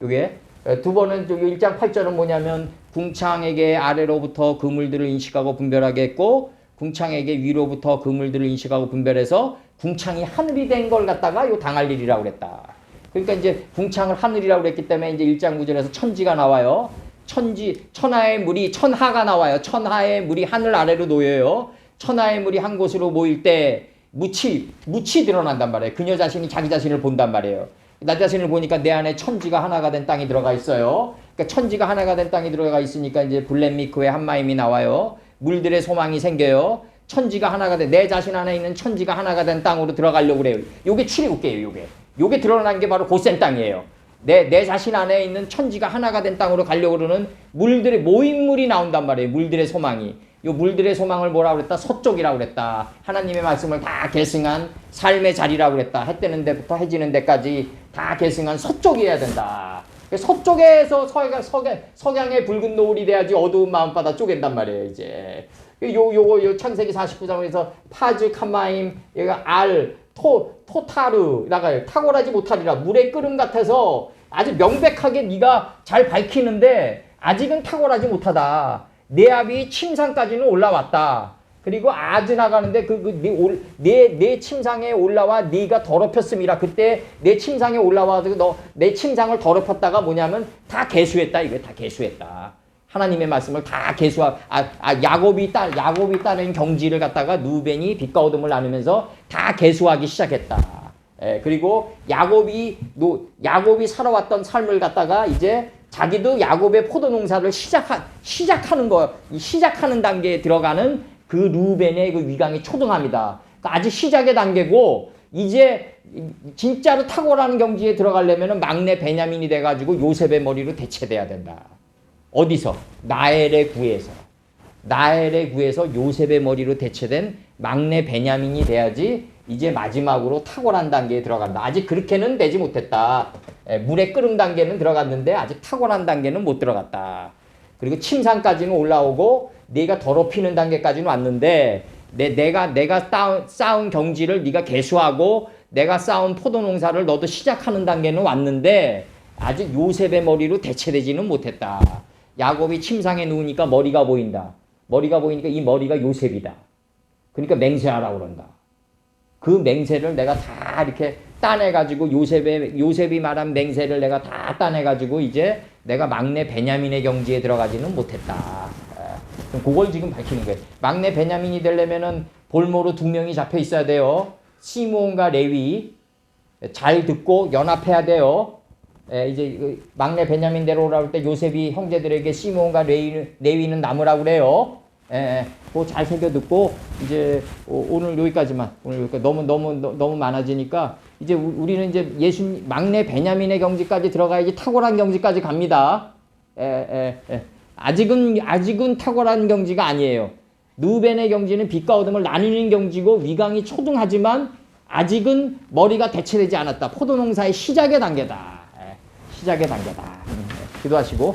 요게 두 번은 1장 8절은 뭐냐면 궁창에게 아래로부터 그물들을 인식하고 분별하게 했고 궁창에게 위로부터 그물들을 인식하고 분별해서 궁창이 하늘이 된 걸 갖다가 요 당할 일이라고 그랬다. 그러니까 이제 궁창을 하늘이라고 그랬기 때문에 이제 1장 9절에서 천지가 나와요. 천하의 물이 천하가 나와요. 천하의 물이 하늘 아래로 놓여요. 천하의 물이 한 곳으로 모일 때 묻이 드러난단 말이에요. 그녀 자신이 자기 자신을 본단 말이에요. 나 자신을 보니까 내 안에 천지가 하나가 된 땅이 들어가 있어요. 그러니까 천지가 하나가 된 땅이 들어가 있으니까 이제 블렘미크의 한마임이 나와요. 물들의 소망이 생겨요. 천지가 하나가 된 내 자신 안에 있는 천지가 하나가 된 땅으로 들어가려고 그래요. 요게 출애굽기예요. 요게 드러난 게 바로 고센 땅이에요. 내 자신 안에 있는 천지가 하나가 된 땅으로 가려고 그러는 물들의 모임물이 나온단 말이에요. 물들의 소망이. 요 물들의 소망을 뭐라고 그랬다? 서쪽이라고 그랬다. 하나님의 말씀을 다 계승한 삶의 자리라고 그랬다. 해 뜨는 데부터 해 지는 데까지 다 계승한 서쪽이어야 된다. 서쪽에서 석양의 붉은 노을이 돼야지 어두운 마음바다 쪼갠단 말이에요. 이제 요 창세기 49장에서 파즈 칸마임 얘가 토타르라가 탁월하지 못하리라. 물의 끓음 같아서 아주 명백하게 네가 잘 밝히는데 아직은 탁월하지 못하다. 내 앞이 침상까지는 올라왔다. 그리고 아주 나가는데 내 침상에 올라와 네가 더럽혔음이라. 그때 내 침상에 올라와서 너 내 침상을 더럽혔다가 뭐냐면 다 개수했다. 이거 다 개수했다. 하나님의 말씀을 다 야곱이 따낸 경지를 갖다가 누벤이 빛과 어둠을 나누면서 다 개수하기 시작했다. 그리고 야곱이 살아왔던 삶을 갖다가 이제 자기도 야곱의 포도 농사를 시작하는 거, 시작하는 단계에 들어가는 그 루벤의 그 위강이 초등합니다. 그러니까 아직 시작의 단계고 이제 진짜로 탁월한 경지에 들어가려면 막내 베냐민이 돼가지고 요셉의 머리로 대체돼야 된다. 어디서? 나엘의 구에서 요셉의 머리로 대체된 막내 베냐민이 돼야지 이제 마지막으로 탁월한 단계에 들어간다. 아직 그렇게는 되지 못했다. 물의 끓음 단계는 들어갔는데 아직 탁월한 단계는 못 들어갔다. 그리고 침상까지는 올라오고 네가 더럽히는 단계까지는 왔는데 내가 쌓은 경지를 네가 개수하고 내가 쌓은 포도 농사를 너도 시작하는 단계는 왔는데 아직 요셉의 머리로 대체되지는 못했다. 야곱이 침상에 누우니까 머리가 보인다. 머리가 보이니까 이 머리가 요셉이다. 그러니까 맹세하라고 그런다. 그 맹세를 내가 다 이렇게 따내가지고 요셉이 말한 맹세를 내가 다 따내가지고 이제 내가 막내 베냐민의 경지에 들어가지는 못했다. 그걸 지금 밝히는 거예요. 막내 베냐민이 되려면은 볼모로 두 명이 잡혀 있어야 돼요. 시므온과 레위. 잘 듣고 연합해야 돼요. 이제 막내 베냐민 데려오라고 할 때 요셉이 형제들에게 시므온과 레위는 남으라고 그래요. 그거 잘 새겨 듣고 이제 오늘 여기까지만. 너무 많아지니까 이제 우리는 이제 막내 베냐민의 경지까지 들어가야지 탁월한 경지까지 갑니다. 아직은 탁월한 경지가 아니에요. 누벤의 경지는 빛과 어둠을 나누는 경지고 위강이 초등하지만 아직은 머리가 대체되지 않았다. 포도 농사의 시작의 단계다. 시작의 단계다. 기도하시고.